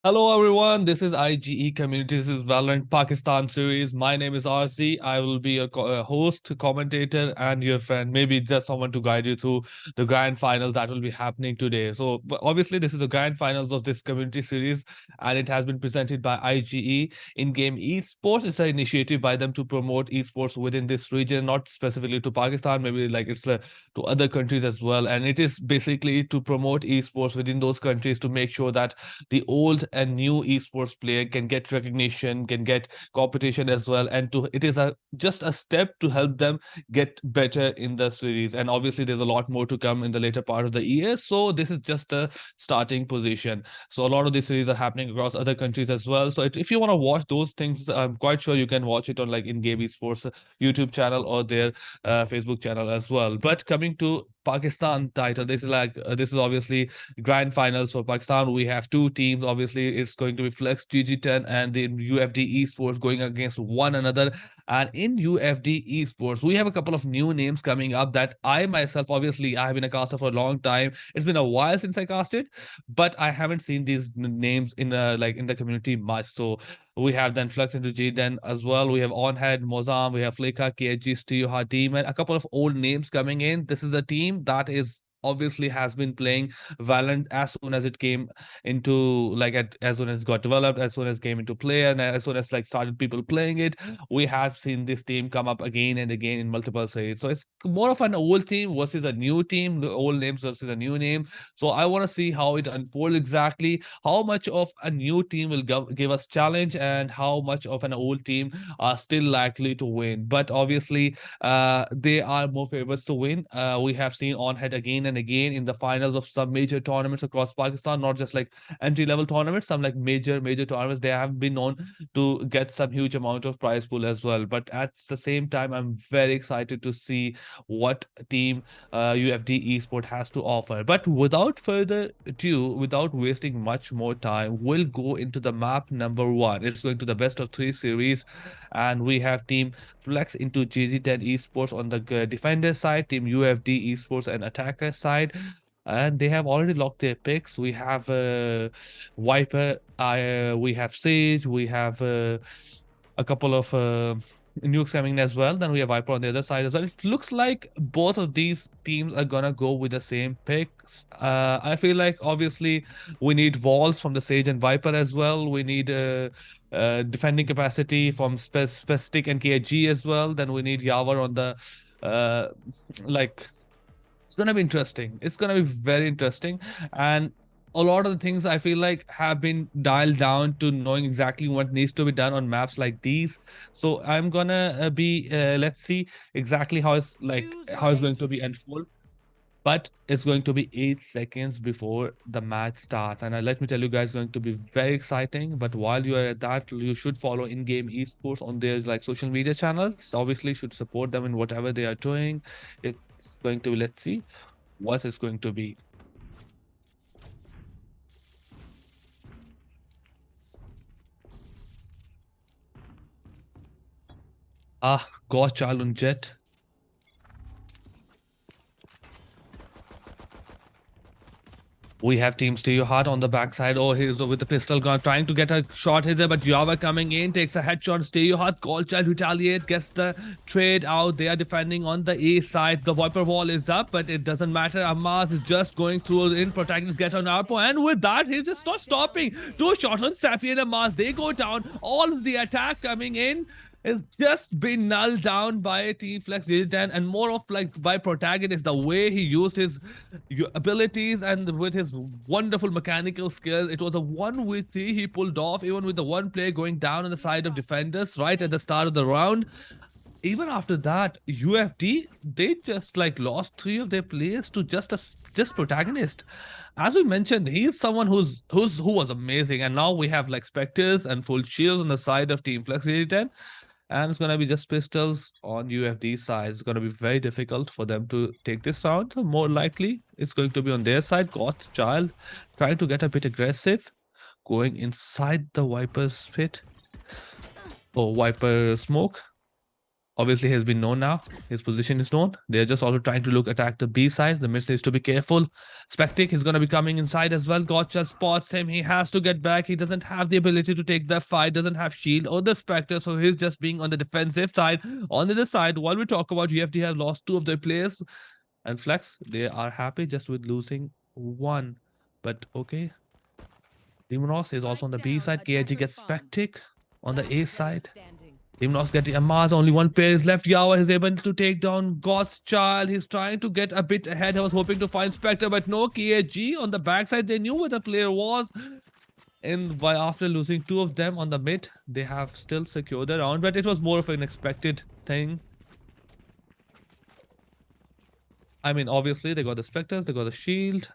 Hello everyone, this is IGE Community, this is Valorant Pakistan Series. My name is RC. I will be a host, commentator, and your friend. Maybe just someone to guide you through the grand finals that will be happening today. So, but obviously, this is the grand finals of this community series, and it has been presented by IGE in-game esports. It's an initiative by them to promote esports within this region, not specifically to Pakistan. Maybe like it's to other countries as well. And it is basically to promote esports within those countries to make sure that the old and new esports player can get recognition, can get competition as well, and to it is a just a step to help them get better in the series. And obviously, there's a lot more to come in the later part of the year. So this is just a starting position. So a lot of these series are happening across other countries as well. So if you want to watch those things, I'm quite sure you can watch it on like in-game esports YouTube channel or their Facebook channel as well. But coming to Pakistan title, this is obviously grand finals for Pakistan. We have two teams. Obviously, it's going to be Flex GG10 and the UFD Esports going against one another. And in UFD Esports, we have a couple of new names coming up that I myself, obviously, I have been a caster for a long time. It's been a while since I casted, but I haven't seen these names in like in the community much. So we have then Flux into GGDEN as well. We have Onhead, Mozam, we have Fleka, KG, Steyoha team, and a couple of old names coming in. This is a team that is obviously has been playing Valorant as soon as it came into as soon as it got developed, as soon as it came into play, and as soon as like started people playing it. We have seen this team come up again and again in multiple series. So it's more of an old team versus a new team, the old names versus a new name. So I want to see how it unfolds exactly, how much of a new team will give us challenge, and how much of an old team are still likely to win. But obviously, they are more favorites to win. We have seen on head again and again in the finals of some major tournaments across Pakistan, not just like entry level tournaments, some like major tournaments. They have been known to get some huge amount of prize pool as well. But at the same time, I'm very excited to see what team UFD Esport has to offer. But without further ado, without wasting much more time, we'll go into the map number one. It's going to the best of three series, and we have team Flex into GG10 Esports on the defender side, team UFD Esports and attacker side. And they have already locked their picks. We have Viper, we have Sage, we have a couple of nukes coming in as well. Then we have Viper on the other side as well. It looks like both of these teams are gonna go with the same picks. I feel like obviously we need walls from the Sage and Viper as well. We need defending capacity from Specific and KG as well. Then we need Yawar on the uh, like it's gonna be interesting. It's gonna be very interesting, and a lot of the things I feel like have been dialed down to knowing exactly what needs to be done on maps like these. So I'm gonna be let's see exactly how it's going to be unfold. But it's going to be 8 seconds before the match starts, and let me tell you guys, going to be very exciting. But while you are at that, you should follow in-game esports on their like social media channels. Obviously, should support them in whatever they are doing. It's going to be, let's see what it's going to be. Godchild on Jet. We have Team Steyoheart on the backside. Oh, he's with the pistol gun, trying to get a shot here, but Java coming in, takes a headshot. Steyoheart, Godchild retaliate, gets the trade out. They are defending on the A side. The Viper wall is up, but it doesn't matter. Amaz is just going through in. Protagonist get on Arpo, and with that, he's just not stopping. Two shots on Safi and Amaz. They go down. All of the attack coming in is just been nulled down by Team Flex GG10, and more of like by Protagonist, the way he used his abilities and with his wonderful mechanical skills. It was a 1v3 he pulled off, even with the one player going down on the side of defenders right at the start of the round. Even after that, UFD, they just like lost three of their players to just Protagonist. As we mentioned, he's someone who was amazing, and now we have like Spectres and full shields on the side of Team Flex GG10. And it's going to be just pistols on UFD side. It's going to be very difficult for them to take this round. More likely, it's going to be on their side. Godchild trying to get a bit aggressive, going inside the Viper's pit. Oh, Viper smoke. Obviously, he's been known now. His position is known. They're just also trying to attack the B side. The mid needs to be careful. Spectic is going to be coming inside as well. Gotcha spots him. He has to get back. He doesn't have the ability to take the fight. Doesn't have shield or the Spectre. So he's just being on the defensive side. On the other side, while we talk about UFD have lost 2 of their players. And Flex, they are happy just with losing 1. But okay. Demonox is also on the B side. KIG gets Spectic on the A side. Demonox getting a Mars, only 1 player is left. Yawa is able to take down God's Child. He's trying to get a bit ahead. I was hoping to find Spectre, but no. KIG on the backside, they knew where the player was. And after losing 2 of them on the mid, they have still secured the round, but it was more of an expected thing. I mean, obviously, they got the Spectres, they got the shield.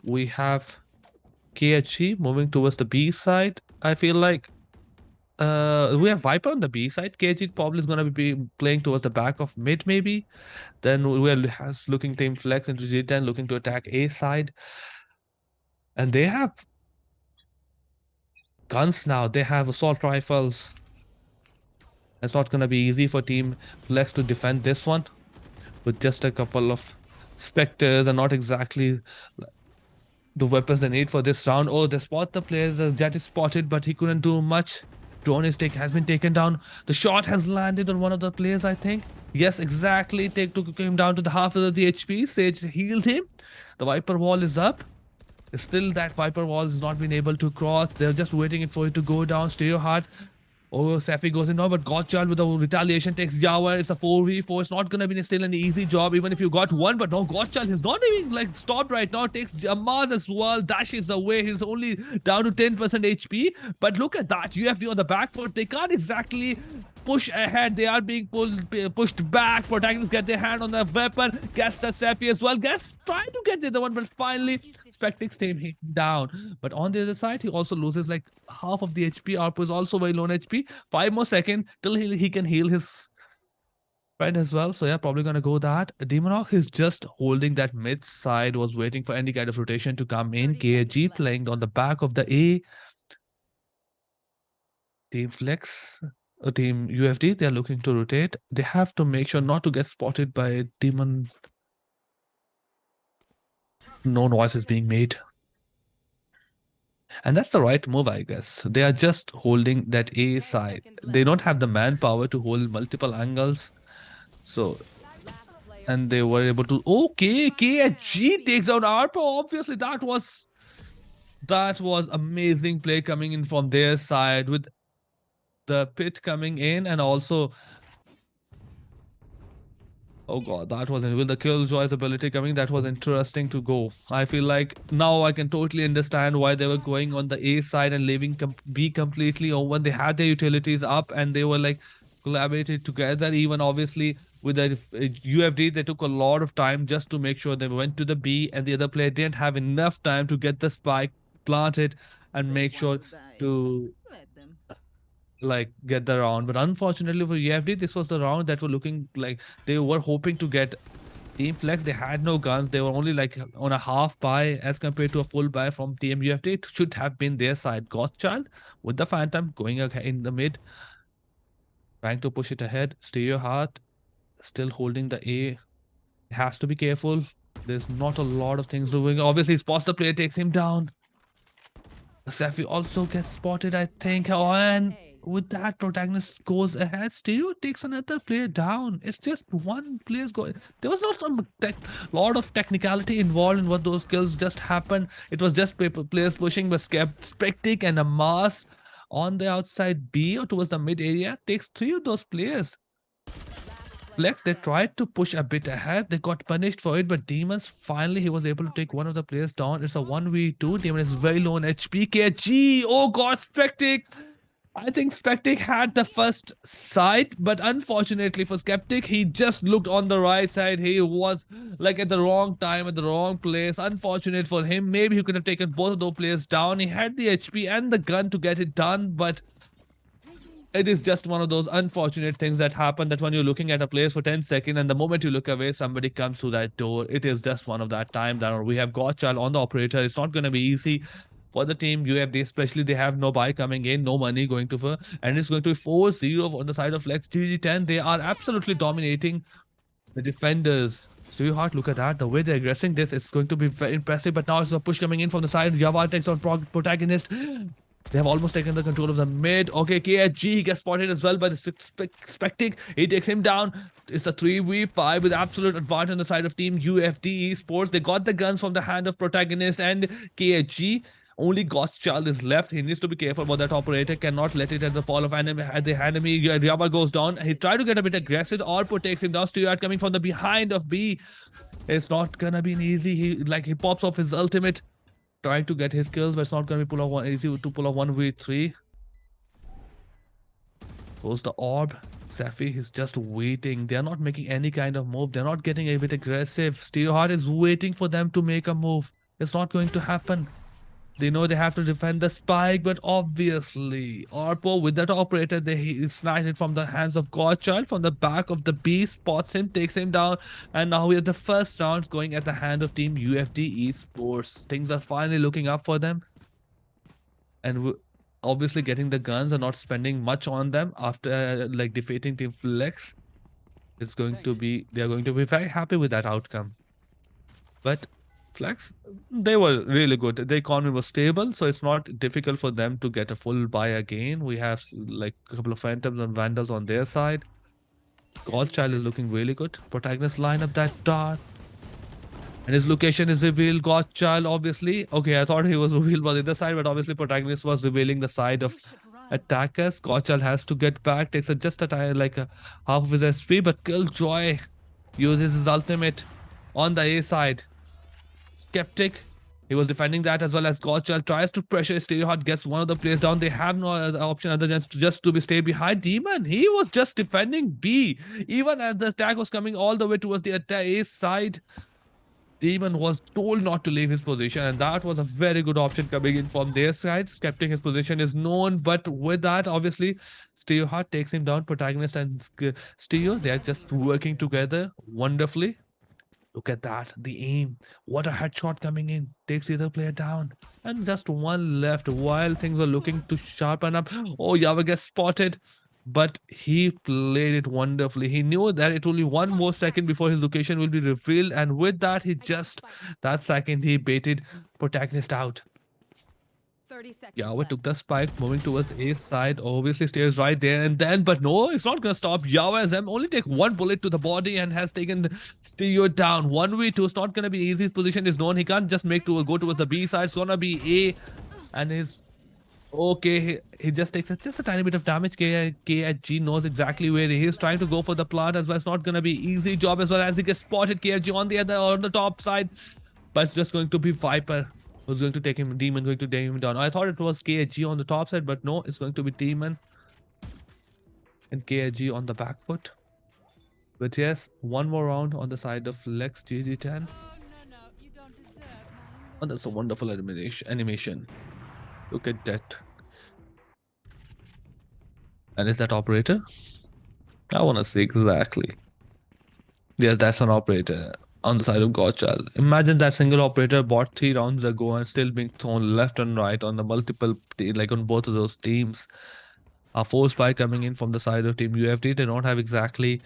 We have KHG moving towards the B side. I feel like we have Viper on the B side. KG probably is going to be playing towards the back of mid, maybe. Then we're looking Team Flex into GGDEN, looking to attack A side. And they have guns now. They have assault rifles. It's not going to be easy for Team Flex to defend this one with just a couple of Spectres and not exactly the weapons they need for this round. Oh, they spot the player. The Jet is spotted, but he couldn't do much. Drone has been taken down. The shot has landed on one of the players, I think. Yes, exactly. Took him down to the half of the HP. Sage healed him. The Viper wall is up. Still, that Viper wall has not been able to cross. They're just waiting for it to go down. Stereo Heart. Oh, Safi goes in now, but Godchild with the retaliation takes Yawa. It's a 4v4. It's not going to be still an easy job, even if you got 1. But no, Godchild is not even like stopped right now. Takes Mars as well. Dashes away. He's only down to 10% HP. But look at that. UFD on the back foot. They can't exactly push ahead. They are being pushed back. Protagonists get their hand on the weapon. Guess that Safi as well. Guess trying to get the other one, but finally Spectic's team hit down. But on the other side, he also loses like half of the HP. Arpo is also very low on HP. 5 more seconds till he can heal his friend as well. So yeah, probably gonna go that. Demonok is just holding that mid side, was waiting for any kind of rotation to come in. KG playing on the back of the A. Team Flex, Team UFD, they're looking to rotate. They have to make sure not to get spotted by Demon. No noise is being made. And that's the right move, I guess. They are just holding that A side. They don't have the manpower to hold multiple angles. So, and they were able to. Okay, KHG takes out Arpo. Obviously, that was amazing play coming in from their side with the pit coming in, and also. Oh god, that was with the Killjoy's ability coming. That was interesting to go. I feel like now I can totally understand why they were going on the A side and leaving B completely open. They had their utilities up and they were like collaborated together. Even obviously with the UFD, they took a lot of time just to make sure they went to the B, and the other player didn't have enough time to get the spike planted and make sure to like get the round. But unfortunately for UFD, this was the round that were looking like they were hoping to get. Team Flex, they had no guns. They were only like on a half buy as compared to a full buy from Team UFD. It should have been their side. Godchild with the Phantom going in the mid, trying to push it ahead. Stereo Heart still holding the A. Has to be careful. There's not a lot of things doing. Obviously, spots the player, takes him down. Safi also gets spotted, I think. Oh, and with that, protagonist goes ahead. Stereo takes another player down. It's just one player's going. There was not a lot of technicality involved in what those kills just happened. It was just players pushing, but Spectic and a Mars on the outside B or towards the mid area takes 3 of those players. Flex, they tried to push a bit ahead. They got punished for it, but Demons, finally, he was able to take one of the players down. It's a 1v2. Demon is very low on HP. KG, oh god, Spectic. I think Spectic had the first sight, but unfortunately for Skeptic, he just looked on the right side. He was like at the wrong time, at the wrong place. Unfortunate for him. Maybe he could have taken both of those players down. He had the HP and the gun to get it done, but it is just one of those unfortunate things that happen, that when you're looking at a place for 10 seconds and the moment you look away, somebody comes through that door. It is just one of that time that we have Godchild on the operator. It's not going to be easy. for the team UFD, especially they have no buy coming in, no money going to for, and it's going to be 4-0 on the side of Flex. GG10, they are absolutely dominating the defenders. Stereoheart, look at that. The way they're aggressing this, it's going to be very impressive. But now it's a push coming in from the side. Java takes on protagonist. They have almost taken the control of the mid. Okay, KHG gets spotted as well by the Spectic. He takes him down. It's a 3v5 with absolute advantage on the side of team UFD Esports. They got the guns from the hand of protagonist and KHG. Only Ghost Child is left. He needs to be careful about that operator. Cannot let it at the fall of enemy. At the enemy, Ryaba goes down. He tried to get a bit aggressive. Orpo takes him down. Stewart coming from the behind of B. It's not gonna be an easy. He pops off his ultimate, trying to get his kills, but it's not gonna be easy to pull off 1v3. Goes the orb. Safi is just waiting. They're not making any kind of move. They're not getting a bit aggressive. Stereoheart is waiting for them to make a move. It's not going to happen. They know they have to defend the spike, but obviously, Orpo with that operator, they snatched it from the hands of Godchild from the back of the B, spots him, takes him down, and now we have the first round going at the hand of team UFD Esports. Things are finally looking up for them, and obviously getting the guns and not spending much on them after defeating Team Flex. It's going to be, they're going to be very happy with that outcome. But Flex, they were really good. The economy was stable, so it's not difficult for them to get a full buy again. We have a couple of Phantoms and Vandals on their side. Godchild is looking really good. Protagonist line up that dart. And his location is revealed. Godchild, obviously. Okay, I thought he was revealed by the other side, but obviously Protagonist was revealing the side of attackers. Godchild has to get back. Takes just a half of his SP, but Killjoy uses his ultimate on the A side. Skeptic, he was defending that as well as Godchild tries to pressure Stereoheart, gets one of the players down. They have no other option other than just to stay behind. Demon, he was just defending B. Even as the attack was coming all the way towards the A side, Demon was told not to leave his position, and that was a very good option coming in from their side. Skeptic, his position is known, but with that, obviously, Stereoheart takes him down. Protagonist and Stereo, they are just working together wonderfully. Look at that, the aim. What a headshot coming in. Takes the other player down. And just one left while things are looking to sharpen up. Oh, Yava gets spotted. But he played it wonderfully. He knew that it will be one more second before his location will be revealed. And with that, that second, he baited Protagonist out. Yawa took the spike, moving towards A side. Obviously stays right there and then, but no, it's not gonna stop. Yawa as them only take one bullet to the body and has taken Stereo down. 1v2, it's not gonna be easy. His position is known. He can't just go towards the B side. It's gonna be A, and he just takes just a tiny bit of damage. KHG knows exactly where he is, trying to go for the plant as well. It's not gonna be easy job as well as he gets spotted. KHG on the top side, but it's just going to be Viper who's going to take him. Demon going to take him down. I thought it was KHG on the top side, but no, it's going to be Demon and KHG on the back foot. But yes, one more round on the side of Lex GG10. Oh, that's a wonderful animation. Look at that. And is that operator? I want to see exactly. Yes, that's an operator on the side of Godchild. Imagine that single operator bought 3 rounds ago and still being thrown left and right on the multiple, on both of those teams. A force spy coming in from the side of Team UFD. They don't have exactly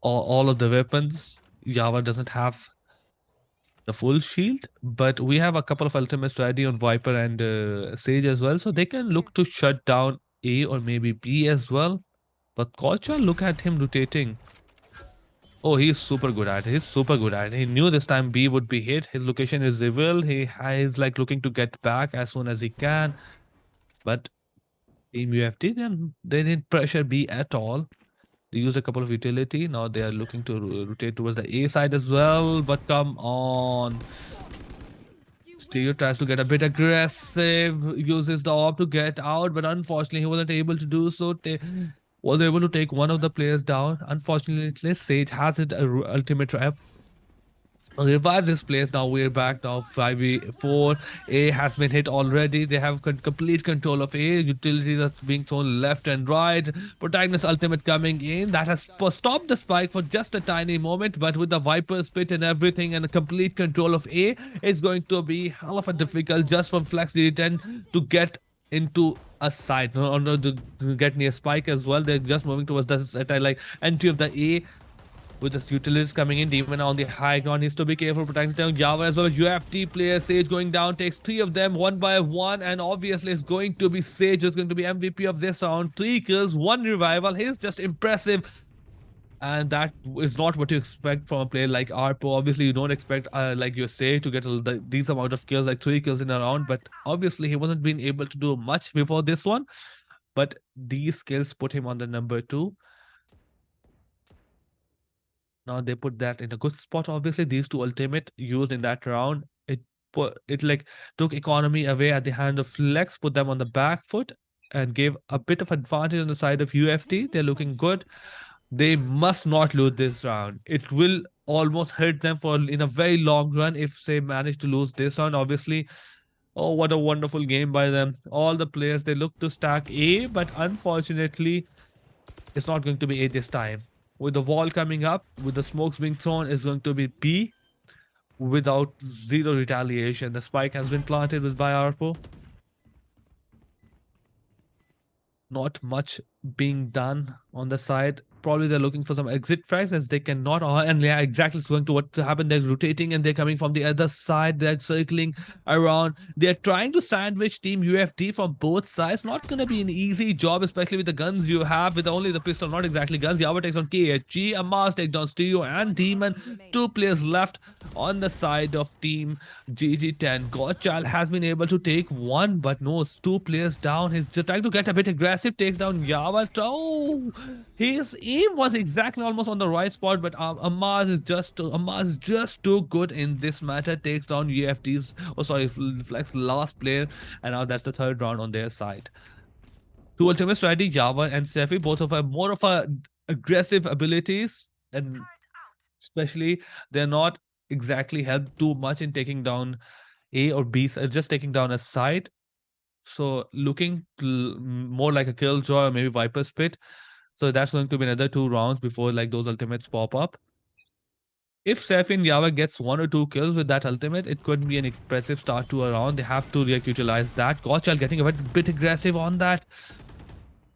all of the weapons. Java doesn't have the full shield, but we have a couple of ultimates ready on Viper and Sage as well, so they can look to shut down A or maybe B as well. But Godchild, look at him rotating. Oh, he's super good at it. He knew this time B would be hit. His location is revealed. He is looking to get back as soon as he can. But Team UFD, they didn't pressure B at all. They used a couple of utility. Now they are looking to rotate towards the A side as well. But come on. Stereo tries to get a bit aggressive. Uses the orb to get out. But unfortunately, he wasn't able to do so. Was able to take one of the players down. Unfortunately, Sage has it ultimate trap. revive this place. Now we're back. Now 5v4. A has been hit already. They have complete control of A. Utilities are being thrown left and right. Protagonist ultimate coming in. That has stopped the spike for just a tiny moment. But with the Viper spit and everything and a complete control of A, it's going to be hell of a difficult just for Flex D10 to get into a side, or no, to get near spike as well. They're just moving towards the like entry of the A with the utilities coming in. Demon on the high ground needs to be careful, protecting down Java as well. UFD player Sage going down, takes 3 of them one by one, and obviously it's going to be Sage who's going to be MVP of this round. 3 kills, 1 revival. He's just impressive. And that is not what you expect from a player like Arpo. Obviously, you don't expect, like you say, to get these amount of kills, like 3 kills in a round. But obviously, he wasn't being able to do much before this one. But these kills put him on the number 2. Now they put that in a good spot. Obviously, these 2 ultimate used in that round, it like took economy away at the hand of Flex, put them on the back foot, and gave a bit of advantage on the side of UFT. They're looking good. They must not lose this round. It will almost hurt them for in a very long run if they manage to lose this round. Obviously, oh, what a wonderful game by them. All the players, they look to stack A, but unfortunately, it's not going to be A this time. With the wall coming up, with the smokes being thrown, it's going to be B without zero retaliation. The spike has been planted with by Arpo. Not much being done on the side. Probably they're looking for some exit frags as they cannot. And yeah, exactly. It's going to what happened. They're rotating and they're coming from the other side. They're circling around. They're trying to sandwich Team UFD from both sides. Not going to be an easy job, especially with the guns you have. With only the pistol, not exactly guns. Yava takes on KHG. Amaz takes down Stereo and Demon. 2 players left on the side of Team GG10. Godchild has been able to take 1, but no, it's 2 players down. He's just trying to get a bit aggressive. Takes down Yava. Oh, his aim was exactly almost on the right spot, but Amaz is just too good in this matter. Takes down UFD's, oh sorry, Flex last player, and now that's the 3rd round on their side. 2 ultimates ready, Java and Sefi, both of have more of a aggressive abilities, and especially they're not exactly helped too much in taking down A or B, just taking down a side. So looking more like a Killjoy or maybe Viper Spit. So that's going to be another 2 rounds before like those ultimates pop up. If Sefin Yava gets 1 or 2 kills with that ultimate, it could be an impressive start to a round. They have to utilize that. Gotchal getting a bit aggressive on that.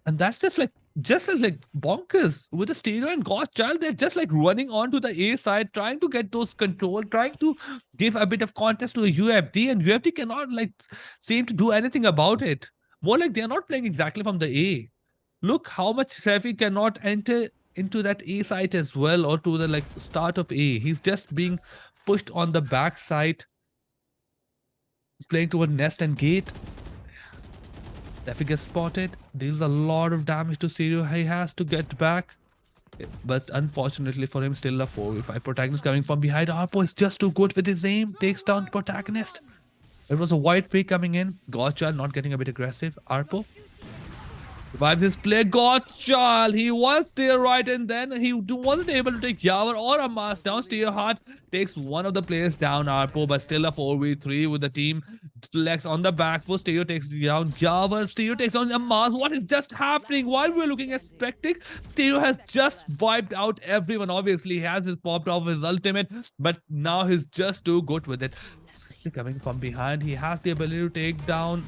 And that's just as like bonkers with the Stereo and Gotchal. They're just like running onto the A side, trying to get those control, trying to give a bit of contest to a UFD, and UFD cannot like seem to do anything about it. More like they're not playing exactly from the A. Look how much Sefi cannot enter into that A site as well, or to the like start of A. He's just being pushed on the back side, playing toward nest and gate. Sefi gets spotted, deals a lot of damage to Stereo. He has to get back, but unfortunately for him, still a 4v5. Protagonist coming from behind. Arpo is just too good with his aim, takes down the protagonist. It was a wide pick coming in. Gotcha not getting a bit aggressive. Arpo revive his play. Gotchal, he was there right, and then he wasn't able to take Yavor or Amas down. Steelheart takes 1 of the players down, Arpo, but still a 4v3 with the team Flex on the back foot. Stereo takes down Yavor. Stereo takes on Amas. What is just happening? While we're looking at Spectic, Stereo has just wiped out everyone. Obviously, he has his popped off his ultimate, but now he's just too good with it. Coming from behind, he has the ability to take down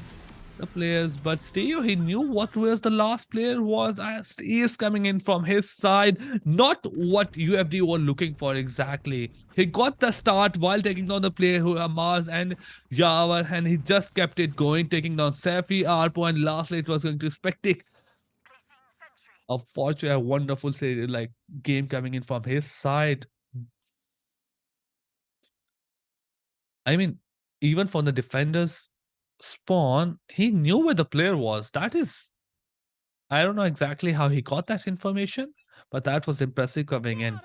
the players, but Stereo, he knew what was the last player was. He is coming in from his side, not what UFD were looking for exactly. He got the start while taking down the player who are Mars and Yava, and he just kept it going, taking down Safi, Arpo, and lastly it was going to Spectic. A fortunate, a wonderful like game coming in from his side. I mean, even from the defenders spawn, he knew where the player was. That is, I don't know exactly how he got that information, but that was impressive coming in.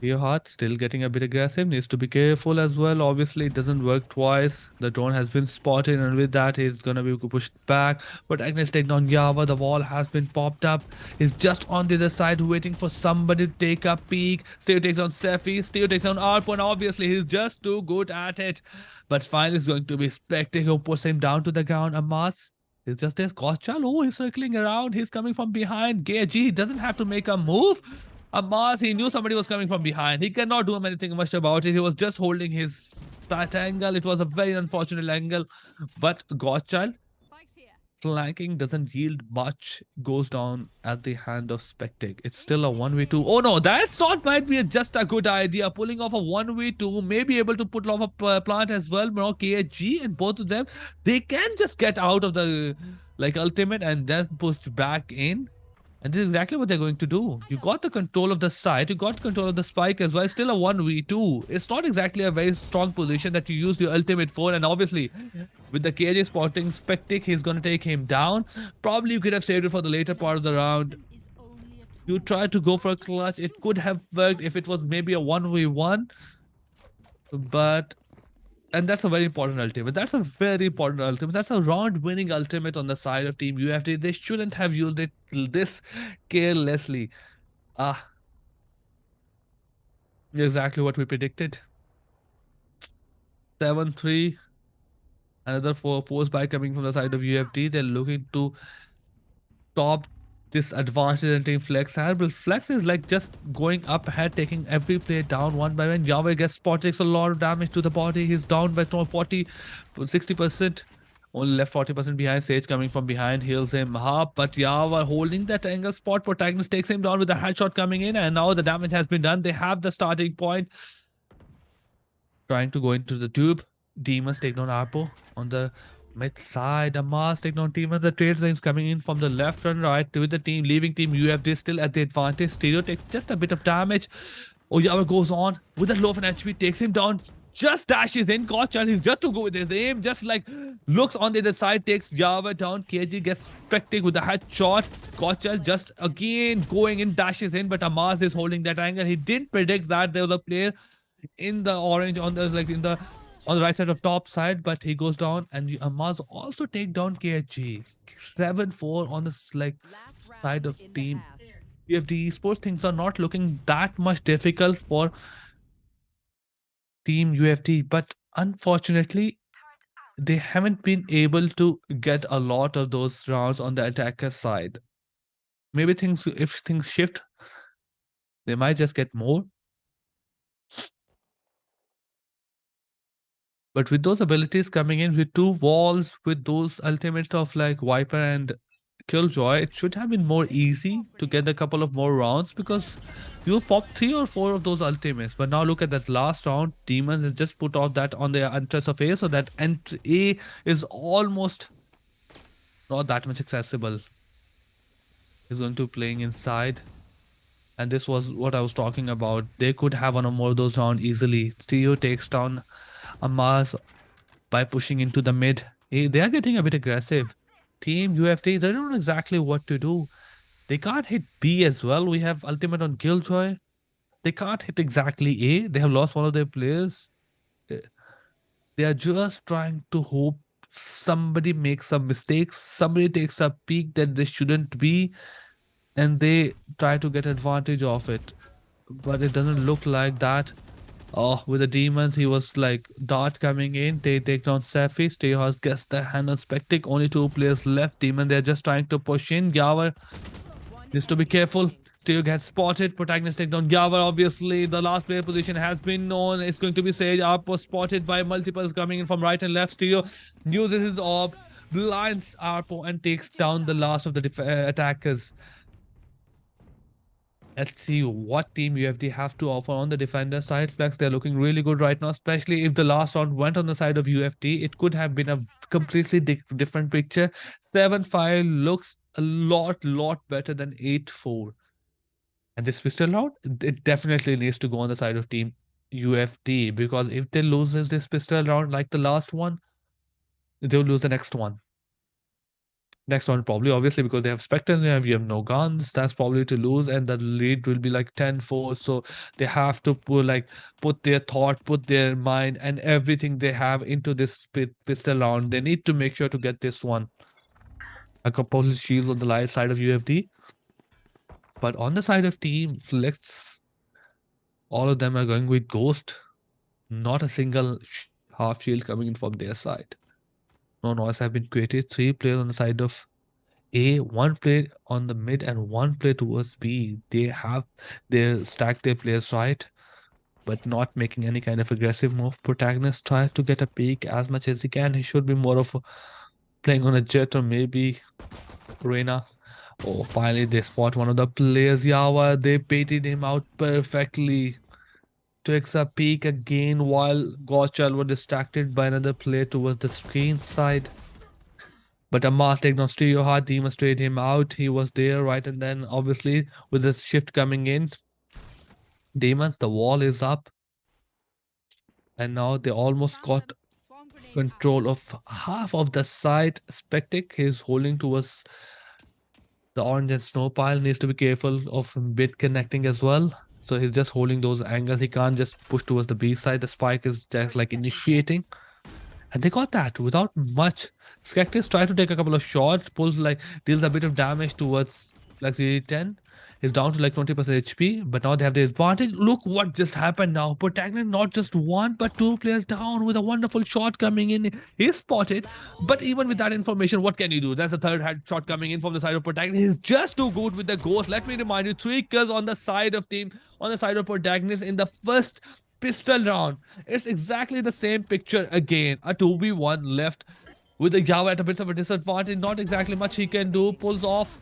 Your heart still getting a bit aggressive, needs to be careful as well. Obviously, it doesn't work twice. The drone has been spotted, and with that, he's gonna be pushed back. But Agnes taking on Yava, the wall has been popped up. He's just on the other side, waiting for somebody to take a peek. Steve takes on Sefi, Steve takes on Arpo, and obviously, he's just too good at it. But finally, it's going to be Spectre who puts him down to the ground. Amas. He's just there. Kochal, oh, he's circling around. He's coming from behind. Geji, he doesn't have to make a move. Amas, he knew somebody was coming from behind. He cannot do anything much about it. He was just holding his that angle. It was a very unfortunate angle. But Godchild flanking doesn't yield much. Goes down at the hand of Spectic. It's still a 1v2. Oh no, that's not might be just a good idea. Pulling off a 1v2, may be able to put off a plant as well. Now KHG and both of them, they can just get out of the like ultimate and then push back in. And this is exactly what they're going to do. You got the control of the site, you got control of the spike as well. Still a 1v2. It's not exactly a very strong position that you use your ultimate for. And obviously, with the KJ spotting Spectic, he's going to take him down. Probably you could have saved it for the later part of the round. You tried to go for a clutch. It could have worked if it was maybe a 1v1. But and that's a very important ultimate. That's a very important ultimate. That's a round-winning ultimate on the side of Team UFD. They shouldn't have used it this carelessly. Ah, exactly what we predicted. 7-3. Another force by coming from the side of UFD. They're looking to top this advantage and Team Flex had. But Flex is like just going up ahead, taking every player down one by one. Yahweh gets spot, takes a lot of damage to the body. He's down by 40, 60%. Only left 40% behind. Sage coming from behind, heals him up. But Yahweh holding that angle spot. Protagonist takes him down with a headshot coming in. And now the damage has been done. They have the starting point. Trying to go into the tube. Demons take down Apo on the mid side. Amas take down Demons. The trade lanes coming in from the left and right with the team, leaving Team UFD still at the advantage. Stereo takes just a bit of damage. Oyama goes on with a low of an HP, takes him down. Just dashes in. Kochal, he's just to go with his aim. Just like looks on the other side, takes Yava down. KG gets spectac with a headshot. Kochal just again going in, dashes in, but Amas is holding that angle. He didn't predict that there was a player in the orange on the on the right side of top side, but he goes down and Amas also take down KHG. 7-4 on this like side of Team UFD Esports. Things are not looking that much difficult for Team UFD, but unfortunately they haven't been able to get a lot of those rounds on the attacker side. Maybe if things shift, they might just get more. But with those abilities coming in with two walls, with those ultimates of like Viper and Killjoy, it should have been more easy to get a couple of more rounds because you popped 3 or 4 of those ultimates. But now look at that last round. Demons has just put off that on the entrance of A, so that A is almost not that much accessible. He's going to be playing inside. And this was what I was talking about. They could have one or more of those rounds easily. Theo takes down Amas by pushing into the mid. They are getting a bit aggressive. Team UFD, they don't know exactly what to do. They can't hit B as well. We have ultimate on Killjoy. They can't hit exactly A. They have lost one of their players. They are just trying to hope somebody makes some mistakes. Somebody takes a peek that they shouldn't be. And they try to get advantage of it. But it doesn't look like that. Oh, with the demons, he was like Dart coming in. They take down Safi. Stayhouse gets the hand on Spectic. Only 2 players left. Demon, they're just trying to push in. Yavar needs to be careful. Steo gets spotted. Protagonist take down Yavar. Obviously, the last player position has been known. It's going to be Sage. Arpo spotted by multiples coming in from right and left. Steo uses his orb, blinds Arpo, and takes down the last of the attackers. Let's see what Team UFD have to offer on the defender side. Flex, they're looking really good right now, especially if the last round went on the side of UFD. It could have been a completely different picture. 7-5 looks a lot better than 8-4. And this pistol round, it definitely needs to go on the side of Team UFD, because if they lose this pistol round like the last one, they'll lose the next one. Next one, probably obviously because they have specters, we have no guns. That's probably to lose, and the lead will be like 10-4. So they have to put their thought, put their mind, and everything they have into this pistol round. They need to make sure to get this one. A couple of shields on the light side of UFD, but on the side of Team Flex, all of them are going with Ghost. Not a single half shield coming in from their side. No noise have been created. 3 players on the side of A, 1 player on the mid, and 1 player towards B. They stacked their players right, but not making any kind of aggressive move. Protagonist tries to get a peek as much as he can. He should be more of playing on a Jet or maybe Reina. Oh, finally they spot one of the players. Yawa, they baited him out perfectly. Takes a peek again while Gochal was distracted by another player towards the screen side. But a mass diagnostic hard demonstrated him out. He was there right, and then obviously with the shift coming in, Demons, the wall is up. And now they almost got control of half of the side. Spectic is holding towards the orange and snow pile. Needs to be careful of bit connecting as well. So he's just holding those angles. He can't just push towards the B side. The spike is just like initiating. And they got that without much. Skektis tried to take a couple of shots, deals a bit of damage towards like GGDEN. He's down to like 20% HP, but now they have the advantage. Look what just happened now. Protagonist not just 1 but 2 players down with a wonderful shot coming in. He's spotted, but even with that information, what can you do? That's the third head shot coming in from the side of Protagonist. He's just too good with the Ghost. Let me remind you, 3 kills on the side of Protagonist in the first pistol round. It's exactly the same picture again. A 2v1 left with the Yawa at a bit of a disadvantage. Not exactly much he can do. Pulls off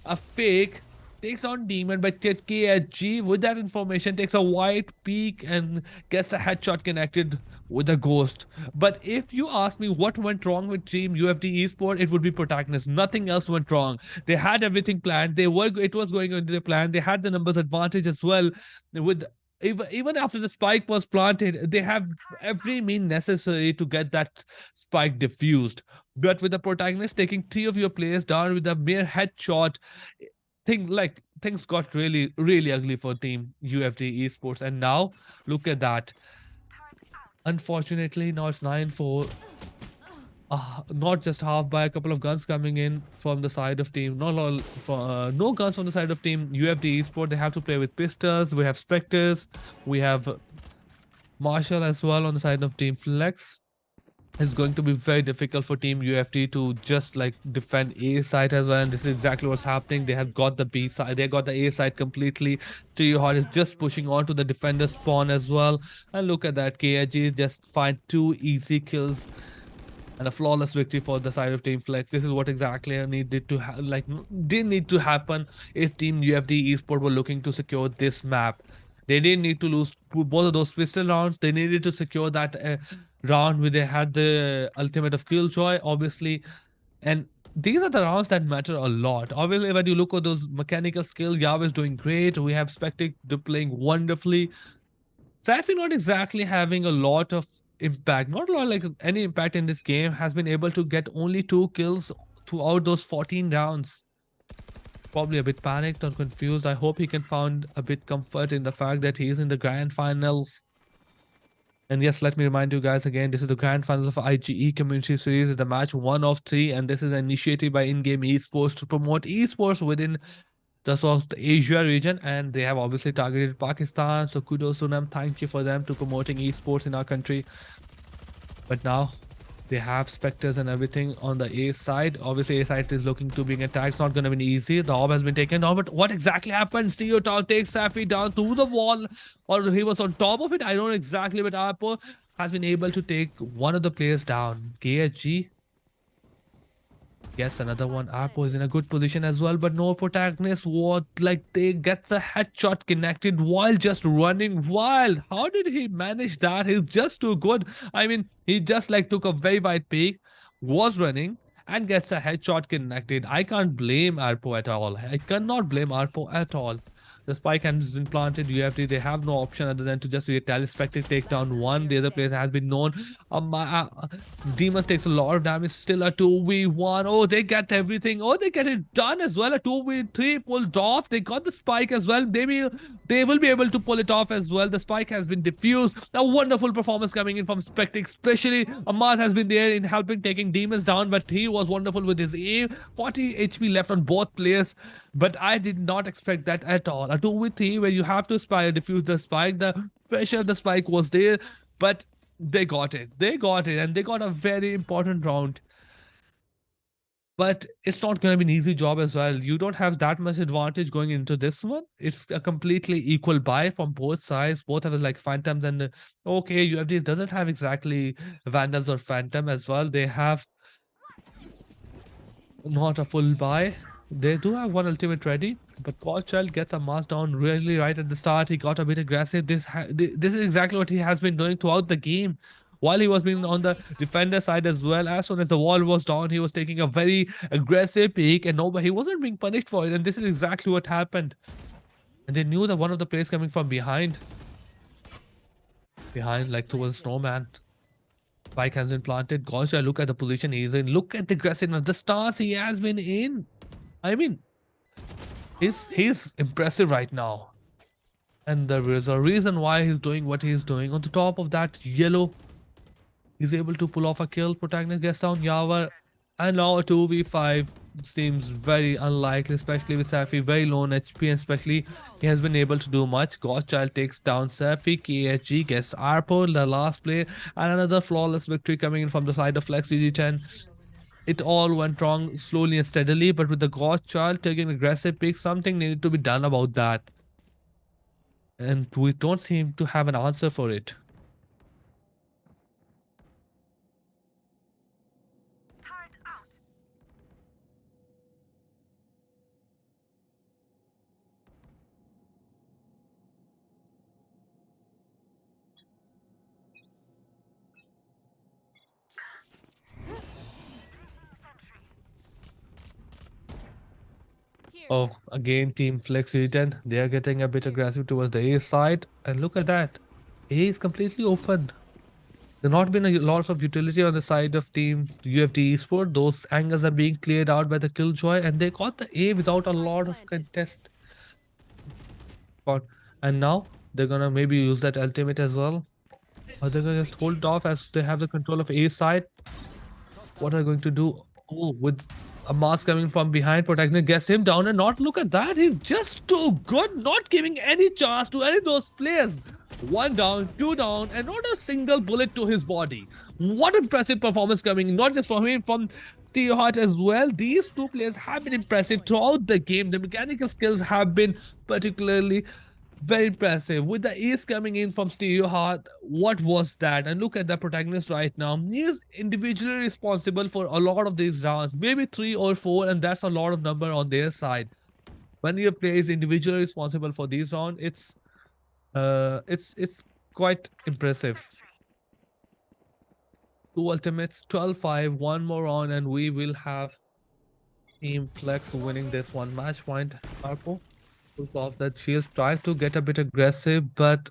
a fake. Takes on Demon, but KSG with that information takes a wide peek and gets a headshot connected with the Ghost. But if you ask me what went wrong with Team UFD Esports, it would be Protagonist. Nothing else went wrong. They had everything planned. It was going into the plan. They had the numbers advantage as well. With even after the spike was planted, they have every mean necessary to get that spike diffused. But with the Protagonist taking 3 of your players down with a mere headshot, things got really ugly for Team UFD Esports. And now look at that. Unfortunately, now it's 9-4. Not just half by a couple of guns coming in from the side of team. No guns from the side of Team UFD Esports. They have to play with pistols. We have Spectres. We have Marshall as well on the side of Team Flex. It's going to be very difficult for Team UFD to just like defend A side as well, and this is exactly what's happening. They have got the B side, they got the A side completely. Trio Hard is just pushing on to the defender spawn as well, and look at that. KIG just find 2 easy kills and a flawless victory for the side of Team Flex. This is what exactly didn't need to happen if Team UFD Esports were looking to secure this map. They didn't need to lose both of those pistol rounds. They needed to secure that round where they had the ultimate of Killjoy, obviously. And these are the rounds that matter a lot. Obviously, when you look at those mechanical skills, Yawa is doing great. We have Spectic playing wonderfully. Safi not exactly having a lot of impact. Not a lot like any impact in this game. Has been able to get only 2 kills throughout those 14 rounds. Probably a bit panicked or confused. I hope he can find a bit comfort in the fact that he's in the grand finals. And yes, let me remind you guys again, this is the grand finals of IGE Community Series. It's the match 1 of 3, and this is an initiative by In-Game Esports to promote esports within the South Asia region, and they have obviously targeted Pakistan. So kudos to them. Thank you for them to promoting esports in our country. But now they have Spectres and everything on the A side. Obviously, A side is looking to being attacked. It's not going to be easy. The orb has been taken down. But what exactly happened? Steo Tao takes Safi down to the wall. Or he was on top of it. I don't know exactly. But Arpo has been able to take one of the players down. KHG. Yes, another one. Arpo is in a good position as well, but no Protagonist. They get the headshot connected while just running wild. How did he manage that? He's just too good. I mean, he just took a very wide peak, was running, and gets a headshot connected. I can't blame Arpo at all. I cannot blame Arpo at all. The spike has been planted. UFD, they have no option other than to just retaliate. Spectre takes down 1. The other player has been known. Demons takes a lot of damage. Still a 2v1. Oh, they get everything. Oh, they get it done as well. A 2v3 pulled off. They got the spike as well. Maybe they will be able to pull it off as well. The spike has been diffused. A wonderful performance coming in from Spectic. Especially Amaz has been there in helping taking demons down, but he was wonderful with his aim. 40 HP left on both players. But I did not expect that at all. A 2v3 where you have to spike, diffuse the spike. The pressure of the spike was there. But they got it. They got it, and they got a very important round. But it's not going to be an easy job as well. You don't have that much advantage going into this one. It's a completely equal buy from both sides. Both have like phantoms and okay, UFD doesn't have exactly vandals or phantom as well. They have not a full buy. They do have one ultimate ready, but Godchild gets a mask down really right at the start. He got a bit aggressive. This is exactly what he has been doing throughout the game. While he was being on the defender side as well, as soon as the wall was down, he was taking a very aggressive peek, and nobody, he wasn't being punished for it. And this is exactly what happened. And they knew that one of the players coming from behind, like towards Snowman. Spike has been planted. Gosh, I look at the position he's in. Look at the aggressiveness, the stars he has been in. I mean, he's impressive right now. And there is a reason why he's doing what he's doing. On the top of that, yellow, he's able to pull off a kill. Protagonist gets down Yavar. And now a 2v5 seems very unlikely, especially with Safi very low on HP, and especially he has been able to do much. Godchild takes down Safi. KHG gets Arpo, the last play, and another flawless victory coming in from the side of Flex GGDEN. It all went wrong slowly and steadily, but with the Godchild taking aggressive pick, something needed to be done about that. And we don't seem to have an answer for it. Oh, again, Team Flex GGDEN, they are getting a bit aggressive towards the A side. And look at that. A is completely open. There's not been a lot of utility on the side of Team UFD Esports. Those angles are being cleared out by the Killjoy, and they got the A without a lot of contest. And now they're gonna maybe use that ultimate as well. Or they're gonna just hold off as they have the control of A side. What are they going to do? Oh, with a mask coming from behind, Protagonist gets him down, and not look at that. He's just too good, not giving any chance to any of those players. 1 down, 2 down, and not a single bullet to his body. What impressive performance coming, not just from him, from Steelheart as well. These two players have been impressive throughout the game. The mechanical skills have been particularly very impressive. With the ace coming in from Steelheart, what was that? And look at the Protagonist right now. He is individually responsible for a lot of these rounds, maybe 3 or 4, and that's a lot of number on their side. When your player is individually responsible for these rounds, it's quite impressive. 2 ultimates, 12-5, 1 more on, and we will have Team Flex winning this one. Match point, Harpo. Off that shield, tried to get a bit aggressive, but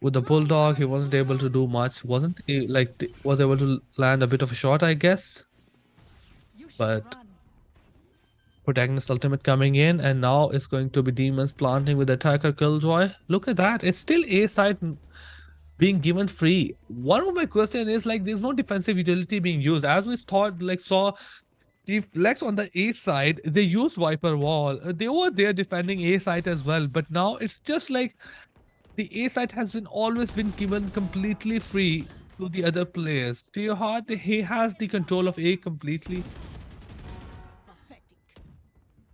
with the Bulldog, he wasn't able to do much. Wasn't he, like, was able to land a bit of a shot, I guess. But Protagonist ultimate coming in, and now it's going to be Demons planting with Attacker Killjoy. Look at that. It's still A side being given free. One of my question is, like, there's no defensive utility being used. As we thought, like, saw the Flex on the A side, they used Viper Wall. They were there defending A side as well. But now it's just like the A side has been always been given completely free to the other players. Steelheart, he has the control of A completely.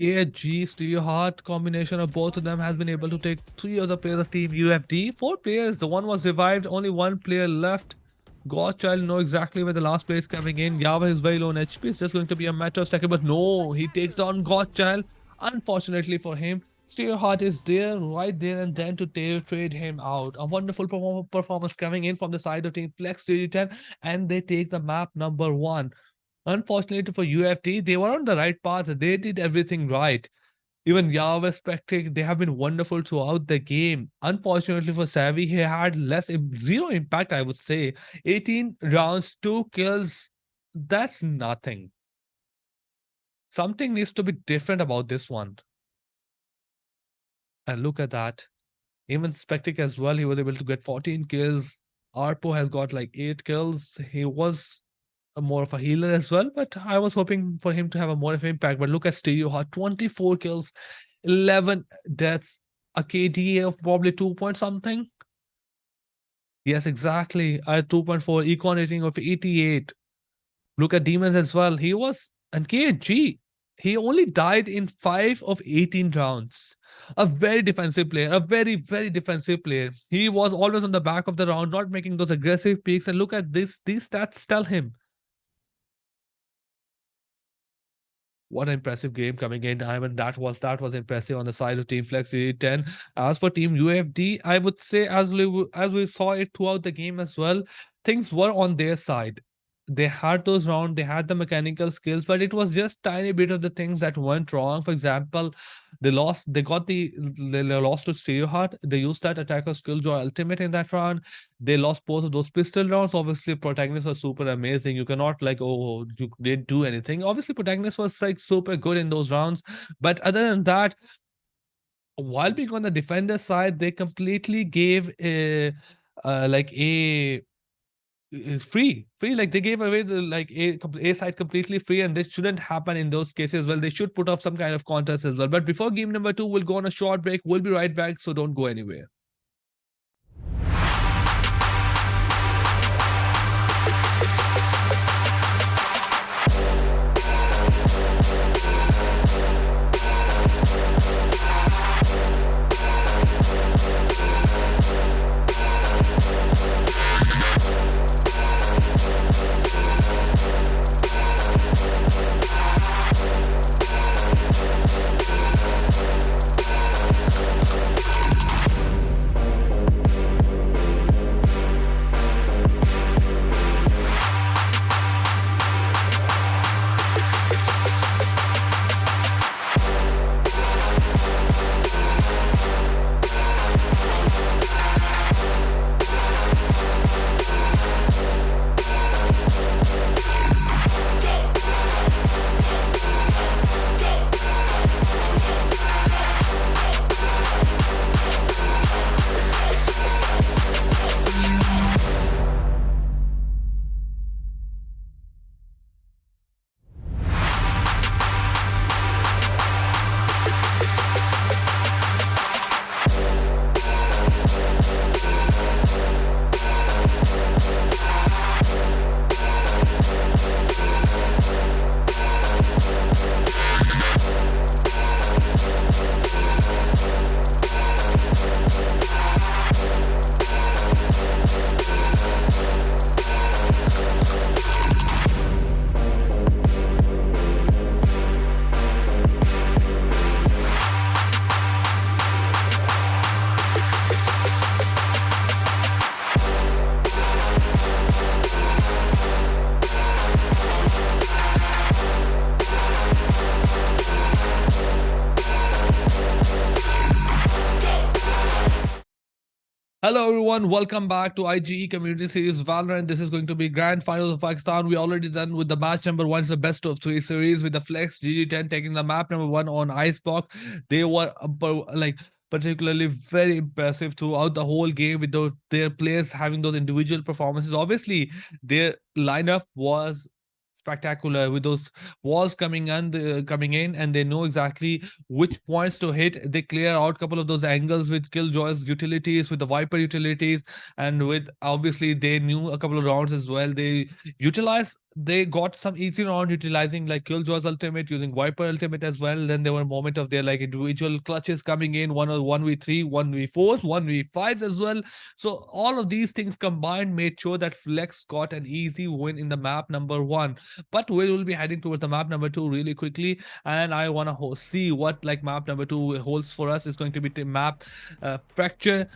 AG, Steelheart, combination of both of them has been able to take 3 other players of Team UFD. 4 players, the one was revived, only 1 player left. Godchild know exactly where the last player is coming in. Yava is very low on HP. It's just going to be a matter of second, but no, he takes down Godchild. Unfortunately for him, Steelheart is there, right there and then to trade him out. A wonderful performance coming in from the side of Team Flex GGDEN, and they take the map number 1. Unfortunately for UFD, they were on the right path. They did everything right. Even Yahweh Spectre, they have been wonderful throughout the game. Unfortunately for Savvy, he had zero impact, I would say. 18 rounds, 2 kills. That's nothing. Something needs to be different about this one. And look at that. Even Spectic as well, he was able to get 14 kills. Arpo has got like 8 kills. He was more of a healer as well, but I was hoping for him to have a more of an impact. But look at Stereo Heart, 24 kills, 11 deaths, a KDA of probably 2 point something. Yes, exactly. A 2.4 econ rating of 88. Look at Demons as well. He was and KG. He only died in 5 of 18 rounds. A very defensive player, a very, very defensive player. He was always on the back of the round, not making those aggressive peaks. And look at this, these stats tell him. What an impressive game coming in. I mean, that was impressive on the side of Team Flex 10. As for Team UFD, I would say as we saw it throughout the game as well, things were on their side. They had those rounds, they had the mechanical skills, but it was just tiny bit of the things that went wrong. For example, they lost to Stereo Heart. They used that attacker skill joy ultimate in that round. They lost both of those pistol rounds. Obviously, Protagonist was super amazing. You cannot like, oh, you didn't do anything. Obviously, Protagonist was like super good in those rounds. But other than that, while being on the defender side, they completely gave like free. Like they gave away the like A side completely free, and this shouldn't happen in those cases. Well, they should put off some kind of contest as well. But before game number 2, we'll go on a short break. We'll be right back, so don't go anywhere. Hello everyone, welcome back to IGE Community Series Valorant. This is going to be Grand Finals of Pakistan. We already done with the match number 1, it's the best of 3 series with the Flex GGDEN taking the map number 1 on Icebox. They were like particularly very impressive throughout the whole game with their players having those individual performances. Obviously, their lineup was spectacular with those walls coming in, and they know exactly which points to hit. They clear out a couple of those angles with Killjoy's utilities, with the Viper utilities, and with obviously they knew a couple of rounds as well. They got some easy round utilizing like Killjoy's ultimate, using Viper ultimate as well. Then there were a moment of their like individual clutches coming in, 1v3, 1v4s, 1v5s as well. So all of these things combined made sure that Flex got an easy win in the map number 1. But we will be heading towards the map number 2 really quickly, and I want to see what like map number 2 holds for us. It's going to be map Fracture,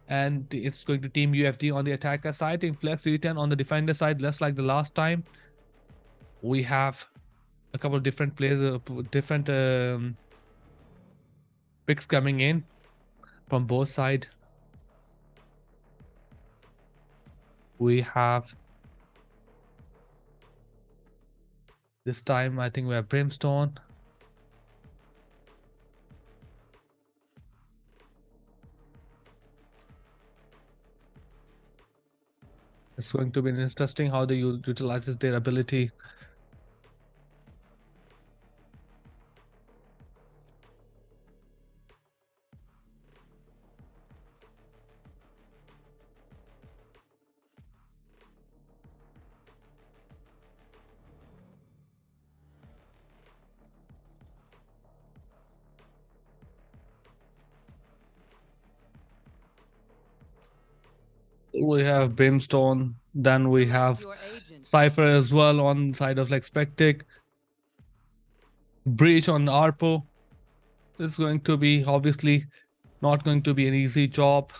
and it's going to Team UFD on the attacker side, Team Flex 10 on the defender side. Less like the last time, we have a couple of different players, different picks coming in from both sides. We have this time, I think we have Brimstone. It's going to be interesting how they utilizes their ability. We have Brimstone, then we have Cypher as well on side of like Spectic. Breach on Arpo. It's going to be obviously not going to be an easy job.